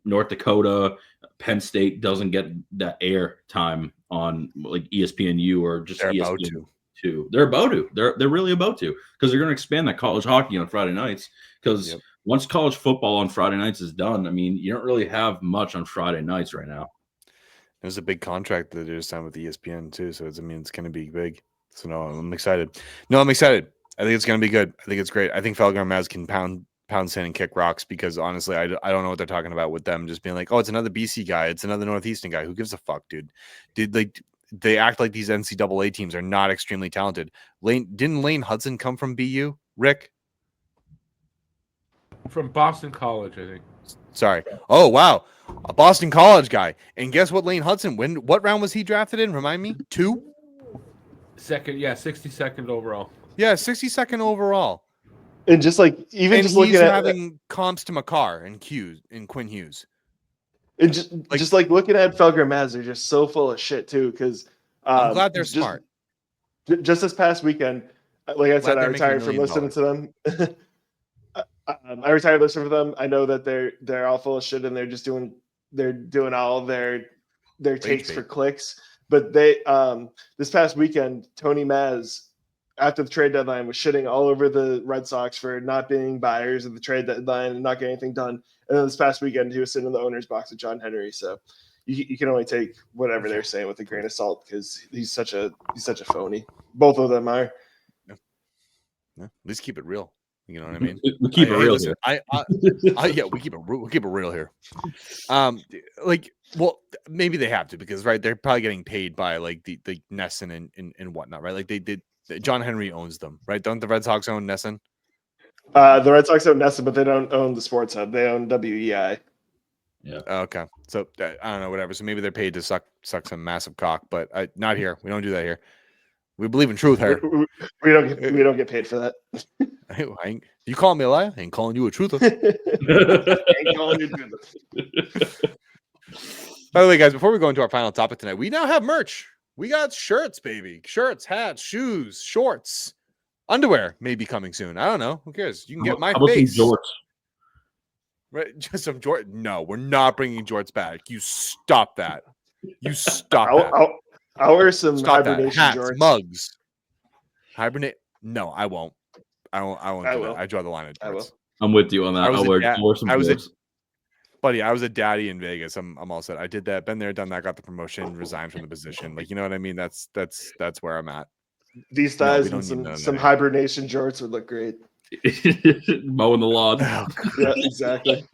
North Dakota, Penn State doesn't get that air time on like ESPNU or just ESPN2. They're about to. They're really about to, because they're going to expand that college hockey on Friday nights, because once college football on Friday nights is done, I mean, you don't really have much on Friday nights right now. There's a big contract that they just signed with ESPN too, so it's going to be big. So no, I'm excited. I think it's going to be good. I think it's great. I think Felger and Maz can pound sand and kick rocks, because honestly, I don't know what they're talking about with them just being like, oh, it's another BC guy, it's another Northeastern guy. Who gives a fuck, dude? They act like these NCAA teams are not extremely talented. Didn't Lane Hudson come from BU? Rick? From Boston College, I think. Sorry. Oh, wow. A Boston College guy. And guess what, Lane Hudson, what round was he drafted in? Remind me? 2? Second, 62nd overall. Yeah, 62nd overall. And just like even And just he's looking at having comps to McCarr and Quinn Hughes. and just like looking at Felger and Maz, they're just so full of shit too. Because I'm glad they're smart. Just this past weekend, like I said, Glad I they're making retired from $1 listening to them. I retired listening to them. I know that they're all full of shit and they're doing all their takes for clicks. But they this past weekend, Tony Maz, after the trade deadline, was shitting all over the Red Sox for not being buyers of the trade deadline and not getting anything done. And then this past weekend, he was sitting in the owner's box with John Henry. So you can only take whatever they're saying with a grain of salt because he's such a phony. Both of them are. Yeah, at least keep it real. You know what I mean? We keep it real. Listen, yeah, we keep it real here. Like, well, maybe they have to because they're probably getting paid by like the Nesson and whatnot, right? Like they did. John Henry owns them, right? Don't the Red Sox own Nesson? The Red Sox own Nesson, but they don't own the Sports Hub. They own WEI. Yeah. Okay. So I don't know, whatever. So maybe they're paid to suck some massive cock, but not here. We don't do that here. We believe in truth here. We don't get paid for that. You call me a liar? I ain't calling you a truther. Ain't calling you truther. By the way, guys, before we go into our final topic tonight, we now have merch. We got shirts, baby. Shirts, hats, shoes, shorts, underwear may be coming soon. I don't know. Who cares? You can get my face. Some jorts? Right, just some jorts. No, we're not bringing jorts back. You stop that. You stop that. I'll wear some Stop HiBruiNation that. Hats, jorts. mugs. Hibernate. No, I won't. I won't I do will. that. I draw the line at I will. jorts. I'm with you on that. I'll wear some jorts. Buddy, I was a daddy in Vegas. I'm all set. I did that. Been there, done that. Got the promotion. Resigned from the position. Like, you know what I mean? That's where I'm at. These thighs and some HiBruiNation jorts would look great. Mowing the lawn. Oh, yeah, exactly.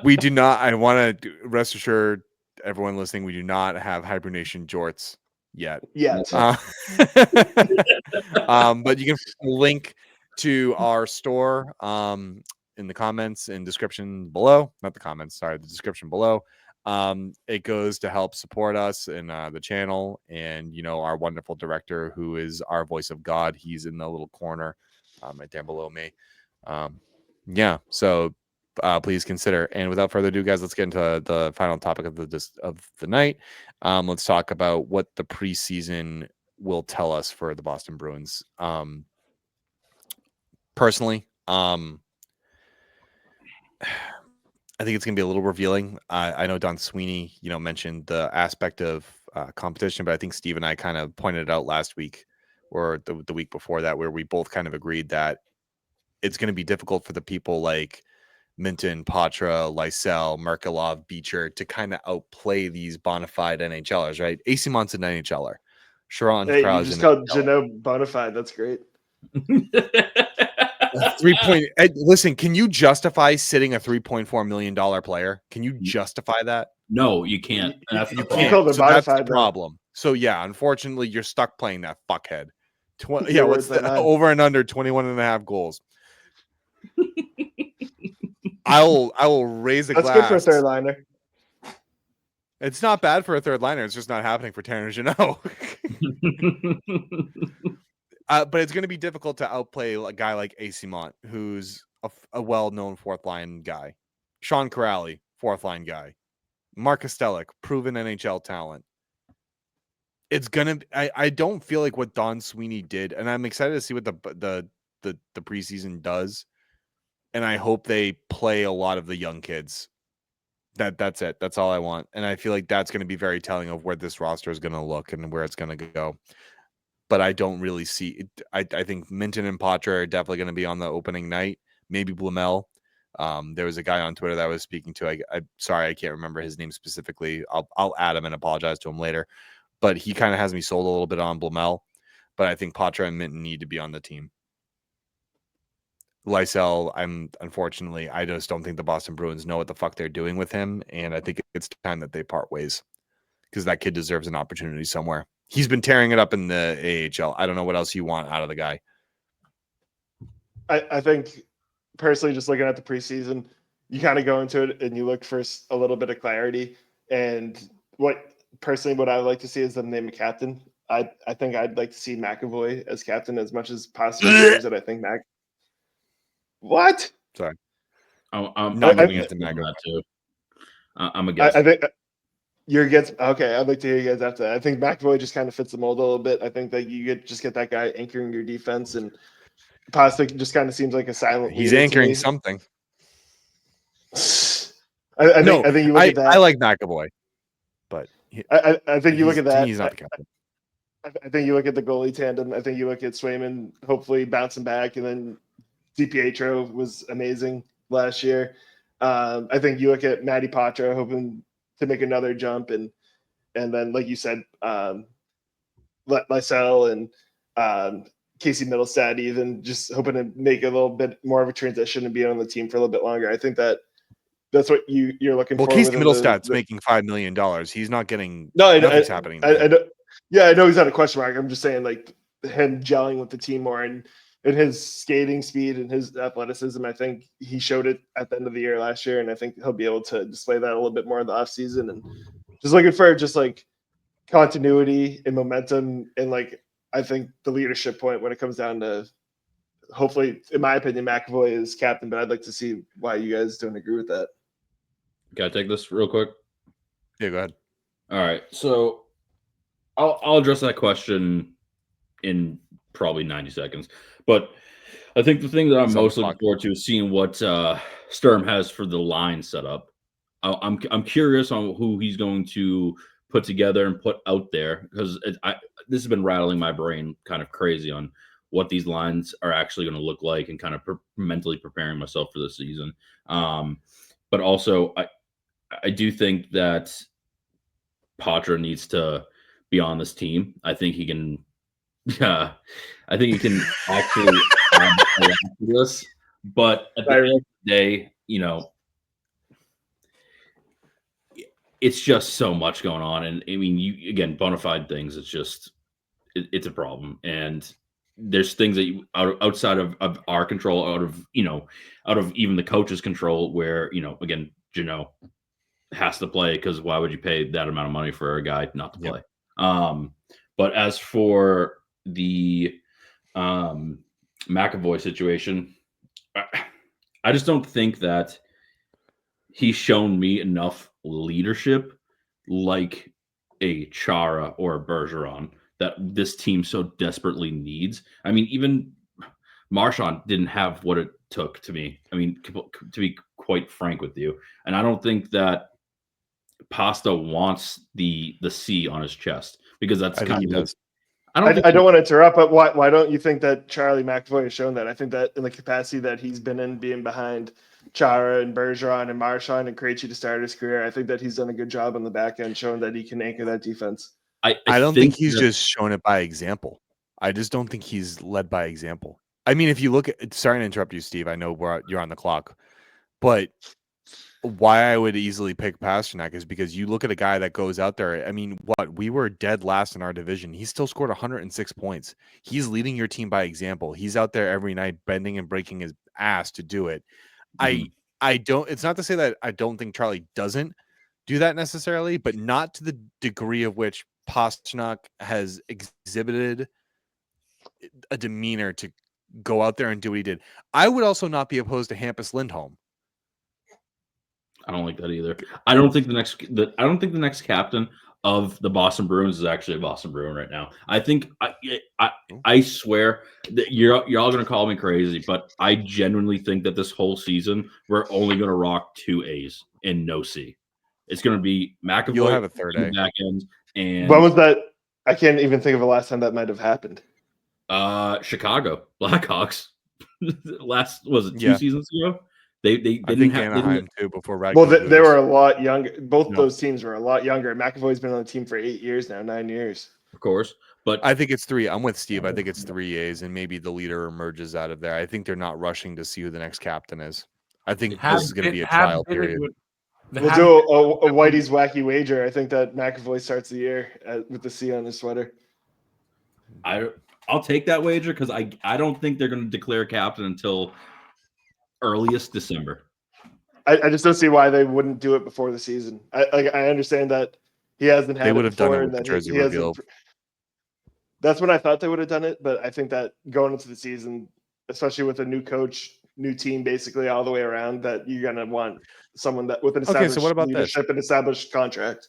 We do not. I want to rest assured, everyone listening, we do not have HiBruiNation jorts yet. But you can link to our store in the comments and description below. Not the comments, sorry, the description below. It goes to help support us in the channel, and our wonderful director, who is our voice of God. He's in the little corner right down below me. So please consider. And without further ado, guys, let's get into the final topic of the night. Let's talk about what the preseason will tell us for the Boston Bruins. Personally, I think it's going to be a little revealing. I know Don Sweeney, mentioned the aspect of competition, but I think Steve and I kind of pointed it out last week or the week before that, where we both kind of agreed that it's going to be difficult for the people like Minton, Patra, Lysell, Merkulov, Beecher to kind of outplay these bona fide NHLers, right? AC Mont's an NHLer. Sharon Krause. You just called Jano bona fide. That's great. 3-point. Listen, can you justify sitting a $3.4 million player? Can you justify that? No, you can't. You can't. So that's the problem. So yeah, unfortunately, you're stuck playing that fuckhead. What's the over and under 21.5 goals? I will raise a glass. That's good for a third liner. It's not bad for a third liner. It's just not happening for Tanner Jeannot. But it's going to be difficult to outplay a guy like AC Mont, who's a well-known fourth line guy. Sean Corrali, fourth line guy. Mark Kostelic, proven NHL talent. It's gonna. I don't feel like what Don Sweeney did, and I'm excited to see what the preseason does. And I hope they play a lot of the young kids. That's it. That's all I want. And I feel like that's going to be very telling of where this roster is going to look and where it's going to go. But I don't really see it. I think Minton and Patra are definitely going to be on the opening night. Maybe Blumel. There was a guy on Twitter that I was speaking to. I'm sorry, I can't remember his name specifically. I'll add him and apologize to him later. But he kind of has me sold a little bit on Blumel. But I think Patra and Minton need to be on the team. Lysell, I just don't think the Boston Bruins know what the fuck they're doing with him. And I think it's time that they part ways because that kid deserves an opportunity somewhere. He's been tearing it up in the AHL. I don't know what else you want out of the guy. I think personally, just looking at the preseason, you kind of go into it and you look for a little bit of clarity. And what I would like to see is them name a captain. I think I'd like to see McAvoy as captain as much as possible. That I think What? Sorry. I'm Not giving giving it it to to McAvoy. that too. I'm against. I think you're against. Okay, I'd like to hear you guys after that. I think McAvoy just kind of fits the mold a little bit. I think that you just get that guy anchoring your defense, and Pasta just kind of seems like a silent He's leader to anchoring me. something. I think you look at that. I like McAvoy, but I think you look at to that. me, he's not the captain. I think you look at the goalie tandem. I think you look at Swayman hopefully bouncing back, and then DiPietro was amazing last year. I think you look at Matty Patra hoping to make another jump, and then like you said, Lysell and Casey Middlestad even just hoping to make a little bit more of a transition and be on the team for a little bit longer. I think that's what you're looking for. Well, Casey Middlestad's making $5 million. He's not getting. Nothing's happening. I know. Yeah, I know he's not a question mark. I'm just saying, like him gelling with the team more and his skating speed and his athleticism. I think he showed it at the end of the year last year, and I think he'll be able to display that a little bit more in the offseason. And just looking for just like continuity and momentum, and like I think the leadership point when it comes down to, hopefully, in my opinion, McAvoy is captain. But I'd like to see why you guys don't agree with that. Can I take this real quick? Yeah, go ahead. All right, so I'll address that question in probably 90 seconds. But I think the thing that I'm most looking forward to is seeing what Sturm has for the line set up. I'm curious on who he's going to put together and put out there, because this has been rattling my brain kind of crazy on what these lines are actually going to look like, and kind of mentally preparing myself for the season. But also, I do think that Patra needs to be on this team. I think he can. I think he can actually add to this. But at the end of the day, it's just so much going on, and I mean, you again, bona fide things. It's just it's a problem, and there's things that outside of our control, out of even the coach's control, where again, has to play, because why would you pay that amount of money for a guy not to play? But as for the McAvoy situation, I just don't think that he's shown me enough leadership like a Chara or a Bergeron that this team so desperately needs. I mean, even Marchand didn't have what it took to me. I mean, to be quite frank with you, and I don't think that Pasta wants the C on his chest, because that's kind of. I don't want to interrupt, but why don't you think that Charlie McAvoy has shown that? I think that in the capacity that he's been in, being behind Chara and Bergeron and Marchand and Krejci to start his career, I think that he's done a good job on the back end, showing that he can anchor that defense. I don't think he's just shown it by example. I just don't think he's led by example. I mean, if you look at, sorry to interrupt you, Steve, I know you're on the clock, but why I would easily pick Pasternak is because you look at a guy that goes out there. I mean, we were dead last in our division. He still scored 106 points. He's leading your team by example. He's out there every night bending and breaking his ass to do it. Mm-hmm. I don't. It's not to say that I don't think Charlie doesn't do that necessarily, but not to the degree of which Pasternak has exhibited a demeanor to go out there and do what he did. I would also not be opposed to Hampus Lindholm. I don't like that either. I don't think the next captain of the Boston Bruins is actually a Boston Bruin right now. I think I swear that you're all going to call me crazy, but I genuinely think that this whole season we're only going to rock 2 A's and no C. It's going to be McAvoy. You'll have a third A. Back end. And when was that? I can't even think of the last time that might have happened. Chicago Blackhawks. Was it 2 seasons ago? They didn't have Anaheim too before. Well, they were a lot younger. Both those teams were a lot younger. McAvoy's been on the team for 8 years now, 9 years. Of course, but I think it's 3. I'm with Steve. I think it's 3 A's, and maybe the leader emerges out of there. I think they're not rushing to see who the next captain is. I think this is going to be a trial period. We'll do a Whitey's wacky wager. I think that McAvoy starts the year with the C on his sweater. I'll take that wager, because I don't think they're going to declare captain until earliest December. I just don't see why they wouldn't do it before the season. I understand that he hasn't had. They would have done it with the jersey reveal. that's when I thought they would have done it. But I think that going into the season, especially with a new coach, new team, basically all the way around, that you're gonna want someone that with an Okay, established so what about this? leadership and established contract.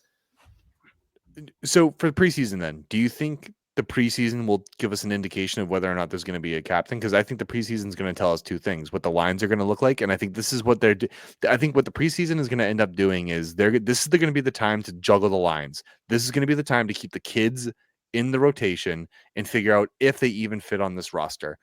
So for the preseason, then, do you think the preseason will give us an indication of whether or not there's going to be a captain? Because I think the preseason is going to tell us two things: what the lines are going to look like, and I think this is what I think what the preseason is going to end up doing is this is going to be the time to juggle the lines. This is going to be the time to keep the kids in the rotation and figure out if they even fit on this roster.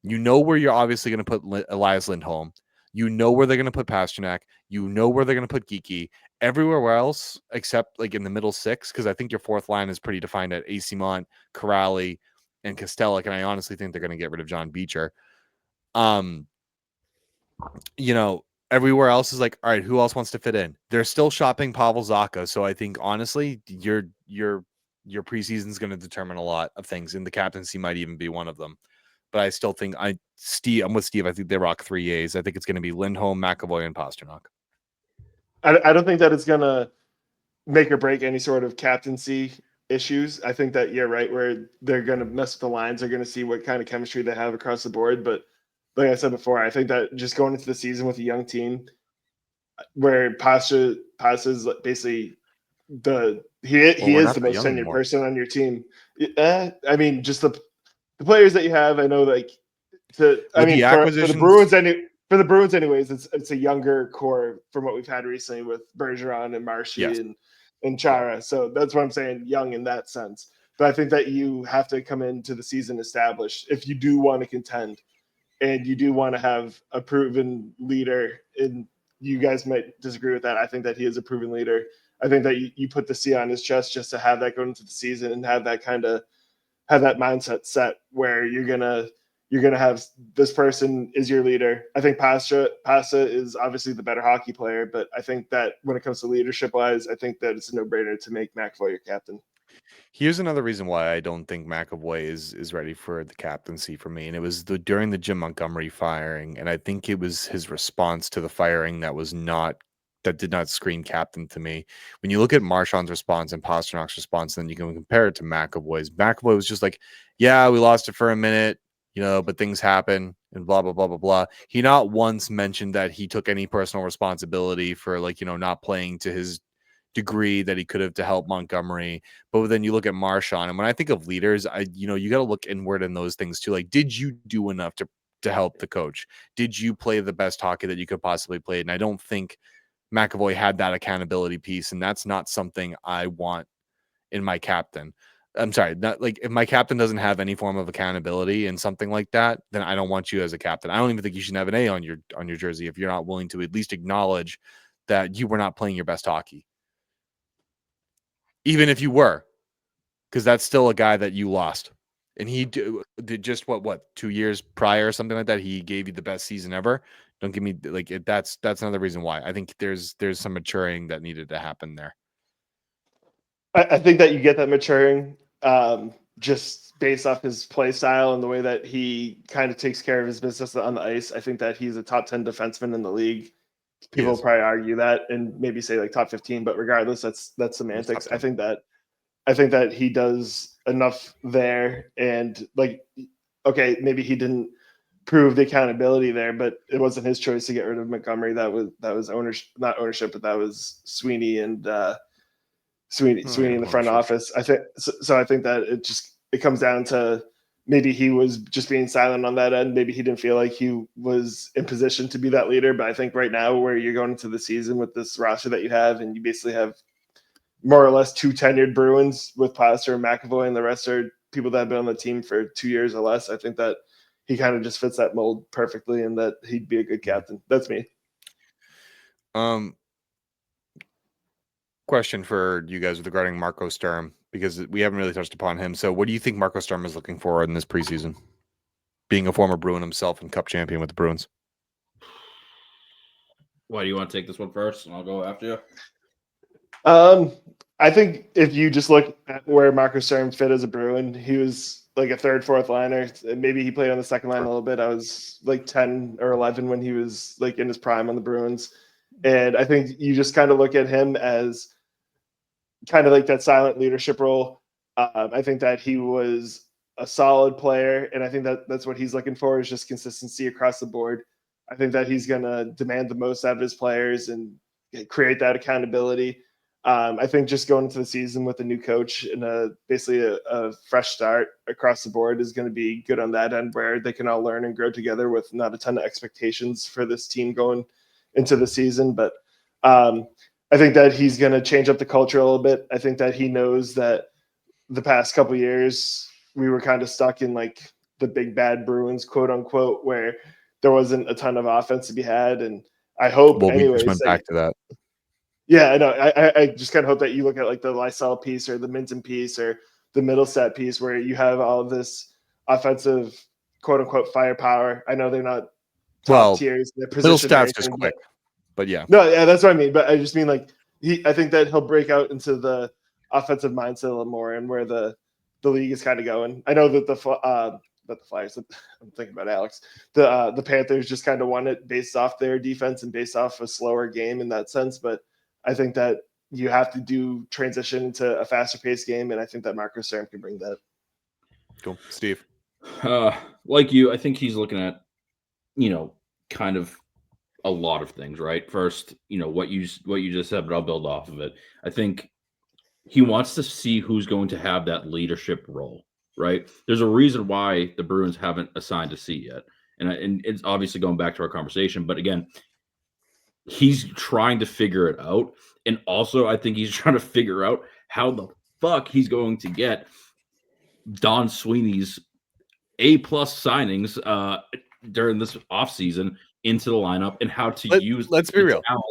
You know where you're obviously going to put Elias Lindholm. You know where they're going to put Pasternak. You know where they're going to put Geeky. Everywhere else, except like in the middle six, because I think your fourth line is pretty defined at Asimont, Corrali, and Kostelik, and I honestly think they're going to get rid of John Beecher. Everywhere else is like, all right, who else wants to fit in? They're still shopping Pavel Zacha, so I think honestly, your preseason is going to determine a lot of things, and the captaincy might even be one of them. But I still think I'm with Steve. I think they rock 3 A's. I think it's going to be Lindholm, McAvoy, and Pasternak. I don't think that it's gonna make or break any sort of captaincy issues. I think that you're right, where they're gonna mess with the lines. They're gonna see what kind of chemistry they have across the board. But like I said before, I think that just going into the season with a young team, where Passa's basically he is the most tenured person on your team. I mean, just the players that you have. I know, like for the Bruins, for the Bruins, anyways, it's a younger core from what we've had recently with Bergeron and Marshy and Chara. So that's what I'm saying, young in that sense. But I think that you have to come into the season established if you do want to contend, and you do want to have a proven leader. And you guys might disagree with that. I think that he is a proven leader. I think that you put the C on his chest just to have that going into the season and have that mindset set where you're gonna have this person is your leader. I think Pasa is obviously the better hockey player, but I think that when it comes to leadership wise, I think that it's a no-brainer to make McAvoy your captain. Here's another reason why I don't think McAvoy is ready for the captaincy for me, and it was during the Jim Montgomery firing, and I think it was his response to the firing that did not scream captain to me. When you look at Marchand's response and Pasternak's response, then you can compare it to McAvoy's. McAvoy was just like, yeah, we lost it for a minute, but things happen and blah, blah, blah, blah, blah. He not once mentioned that he took any personal responsibility for not playing to his degree that he could have to help Montgomery. But then you look at Marchand, and when I think of leaders, you got to look inward in those things too. Like, did you do enough to help the coach? Did you play the best hockey that you could possibly play? And I don't think McAvoy had that accountability piece, and that's not something I want in my captain. I'm sorry, not like if my captain doesn't have any form of accountability and something like that, then I don't want you as a captain. I don't even think you should have an A on your jersey if you're not willing to at least acknowledge that you were not playing your best hockey. Even if you were, because that's still a guy that you lost. And he did just what 2 years prior or something like that. He gave you the best season ever. Don't give me that's another reason why I think there's some maturing that needed to happen there. I think that you get that maturing just based off his play style and the way that he kind of takes care of his business on the ice. I think that he's a top 10 defenseman in the league. People will probably argue that and maybe say like top 15, but regardless, that's semantics. I think that he does enough there, and okay, maybe he didn't prove the accountability there, but it wasn't his choice to get rid of Montgomery. That was ownership, not ownership, but that was Sweeney and Sweeney in the front office. I think so. I think that it comes down to maybe he was just being silent on that end. Maybe he didn't feel like he was in position to be that leader. But I think right now, where you're going into the season with this roster that you have, and you basically have more or less 2 tenured Bruins with Plaster and McAvoy, and the rest are people that have been on the team for 2 years or less. I think that he kind of just fits that mold perfectly, and that he'd be a good captain. That's me. Question for you guys regarding Marco Sturm, because we haven't really touched upon him. So what do you think Marco Sturm is looking for in this preseason? Being a former Bruin himself and Cup champion with the Bruins. Why do you want to take this one first? And I'll go after you. I think if you just look at where Marco Sturm fit as a Bruin, he was like a third, fourth liner. Maybe he played on the second line a little bit. I was like 10 or 11 when he was like in his prime on the Bruins. And I think you just kind of look at him as kind of like that silent leadership role. I think that he was a solid player, and I think that that's what he's looking for is just consistency across the board. I think that he's going to demand the most out of his players and create that accountability. I think just going into the season with a new coach and basically a fresh start across the board is going to be good on that end, where they can all learn and grow together with not a ton of expectations for this team going into the season. But I think that he's going to change up the culture a little bit. I think that he knows that the past couple of years we were kind of stuck in like the big bad Bruins, quote unquote, where there wasn't a ton of offense to be had. And I hope, Well, we anyways, just went back to that. yeah, I know. I just kind of hope that you look at like the Lysell piece or the Minton piece or the Middlestat piece where you have all of this offensive, quote unquote, firepower. I know they're not top tiers. Middlestat's just quick, but yeah. No, yeah, that's what I mean. But I just mean like I think that he'll break out into the offensive mindset a little more and where the league is kind of going. I know that the Flyers. I'm thinking about Alex. The Panthers just kind of won it based off their defense and based off a slower game in that sense. But I think that you have to do transition to a faster paced game, and I think that Marco Sturm can bring that. Cool, Steve. Like you, I think he's looking at, kind of a lot of things, right? First, what you just said, but I'll build off of it. I think he wants to see who's going to have that leadership role, right? There's a reason why the Bruins haven't assigned a seat yet, and it's obviously going back to our conversation. But again, he's trying to figure it out, and also I think he's trying to figure out how the fuck he's going to get Don Sweeney's A+ signings during this offseason into the lineup and how to use. Let's be real. Talent.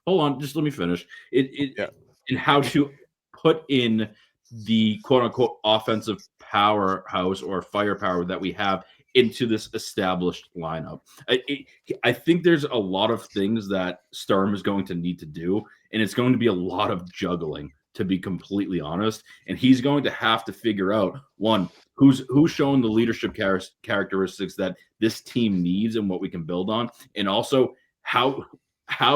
Hold on, just let me finish. And how to put in the quote unquote offensive powerhouse or firepower that we have into this established lineup. I think there's a lot of things that Sturm is going to need to do, and it's going to be a lot of juggling, to be completely honest. And he's going to have to figure out, one, who's showing the leadership characteristics that this team needs and what we can build on, and also how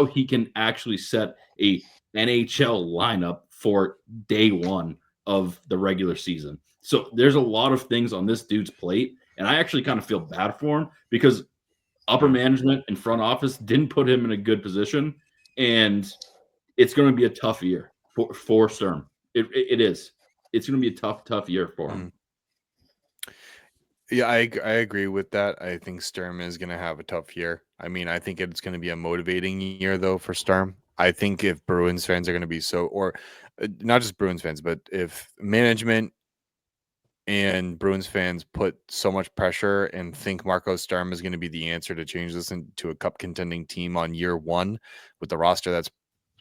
he can actually set a NHL lineup for day one of the regular season. So there's a lot of things on this dude's plate, and I actually kind of feel bad for him because upper management and front office didn't put him in a good position, and it's going to be a tough year for Sturm. It is. It's going to be a tough year for him. Yeah, I agree with that. I think Sturm is going to have a tough year. I mean, I think it's going to be a motivating year, though, for Sturm. I think if Bruins fans are going to be or not just Bruins fans, but if management and Bruins fans put so much pressure and think Marco Sturm is going to be the answer to change this into a cup contending team on year one with the roster that's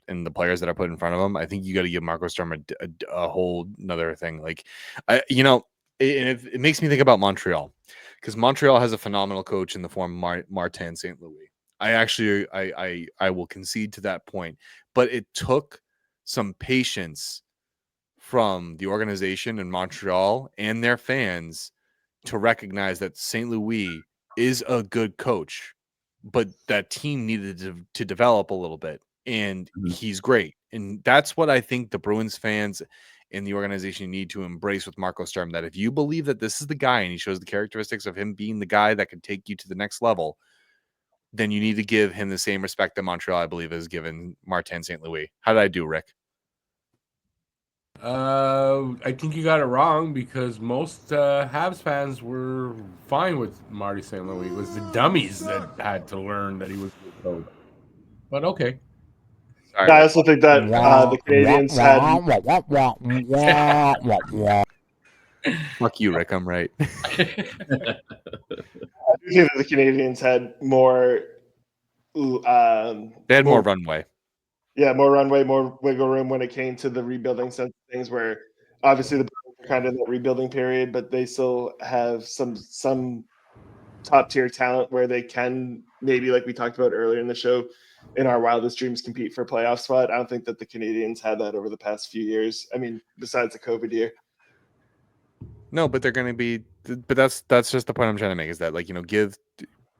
and the players that are put in front of him, I think you got to give Marco Sturm a whole another thing. Like, it makes me think about Montreal, because Montreal has a phenomenal coach in the form of Martin St. Louis. I will concede to that point, but it took some patience from the organization in Montreal and their fans to recognize that St. Louis is a good coach, but that team needed to develop a little bit, and he's great. And that's what I think the Bruins fans in the organization need to embrace with Marco Sturm, that if you believe that this is the guy and he shows the characteristics of him being the guy that can take you to the next level, then you need to give him the same respect that Montreal, I believe, has given Martin St. Louis. How did I do, Rick? I think you got it wrong, because most Habs fans were fine with Marty St. Louis. It was the dummies that had to learn that he was a good coach. But okay. Sorry. I also think that the Canadians had. Fuck you, Rick. I'm right. I think that the Canadians had more. They had more runway. Yeah, more runway, more wiggle room when it came to the rebuilding sense of things, where obviously the Bruins are kind of in that rebuilding period, but they still have some top tier talent where they can maybe, like we talked about earlier in the show, in our wildest dreams, compete for a playoff spot. I don't think that the Canadians had that over the past few years. I mean, besides the COVID year. No, but they're going to be. But that's just the point I'm trying to make, is that, like,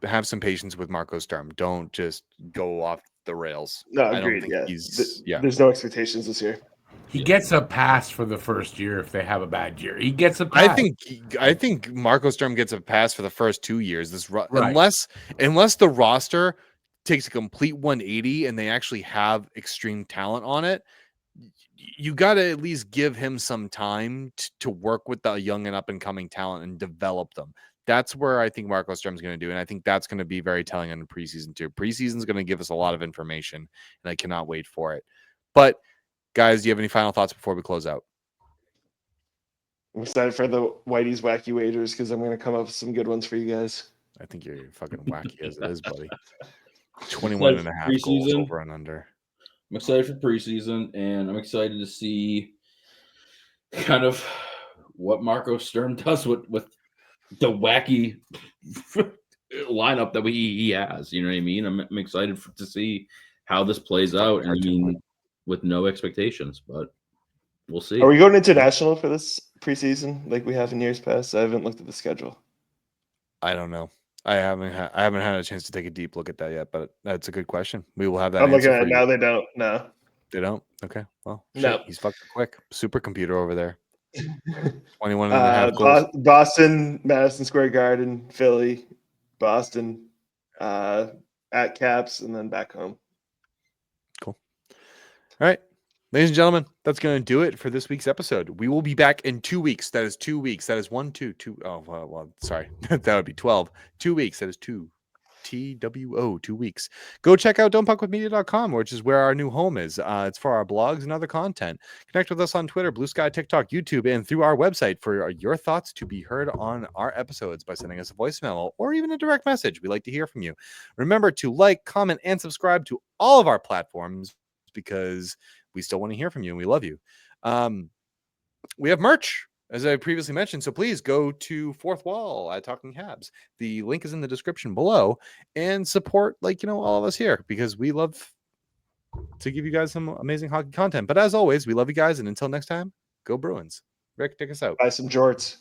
have some patience with Marco Sturm. Don't just go off the rails. No, agreed. Yeah. There's no expectations this year. He gets a pass for the first year if they have a bad year. He gets a pass. I think Marco Sturm gets a pass for the first 2 years. Right. Unless the roster takes a complete 180 and they actually have extreme talent on it, you got to at least give him some time to work with the young and up and coming talent and develop them. That's where I think Marco Sturm's going to do, and I think that's going to be very telling in the preseason too. Preseason is going to give us a lot of information, and I cannot wait for it. But guys, do you have any final thoughts before we close out? I'm excited for the Whitey's Wacky Wagers because I'm going to come up with some good ones for you guys. I think you're fucking wacky as it is, buddy. 21 and a half goals over and under. I'm excited for preseason, and I'm excited to see kind of what Marco Sturm does with the wacky lineup that he has. You know what I mean? I'm excited to see how this plays out. And I mean, with no expectations, but we'll see. Are we going international for this preseason like we have in years past? I haven't looked at the schedule. I don't know. I haven't had a chance to take a deep look at that yet, but that's a good question. We will have that. I'm looking at it now. They don't. No, they don't. Okay. Well, no. He's fucking quick. Supercomputer over there. 21 and a half goals. Boston, Madison Square Garden, Philly, Boston, at Caps, and then back home. Cool. All right. Ladies and gentlemen, that's going to do it for this week's episode. We will be back in 2 weeks. That is 2 weeks. That is 1, 2, 2. Oh, well sorry. That would be 12. 2 weeks. That is 2. TWO, 2 weeks. Go check out don'tpuckwithmedia.com, which is where our new home is. It's for our blogs and other content. Connect with us on Twitter, Bluesky, TikTok, YouTube, and through our website for your thoughts to be heard on our episodes by sending us a voicemail or even a direct message. We like to hear from you. Remember to like, comment, and subscribe to all of our platforms because we still want to hear from you and we love you. We have merch, as I previously mentioned, so please go to Fourth Wall at Talking Habs. The link is in the description below and support, all of us here because we love to give you guys some amazing hockey content. But as always, we love you guys, and until next time, go Bruins. Rick, take us out. Buy some jorts.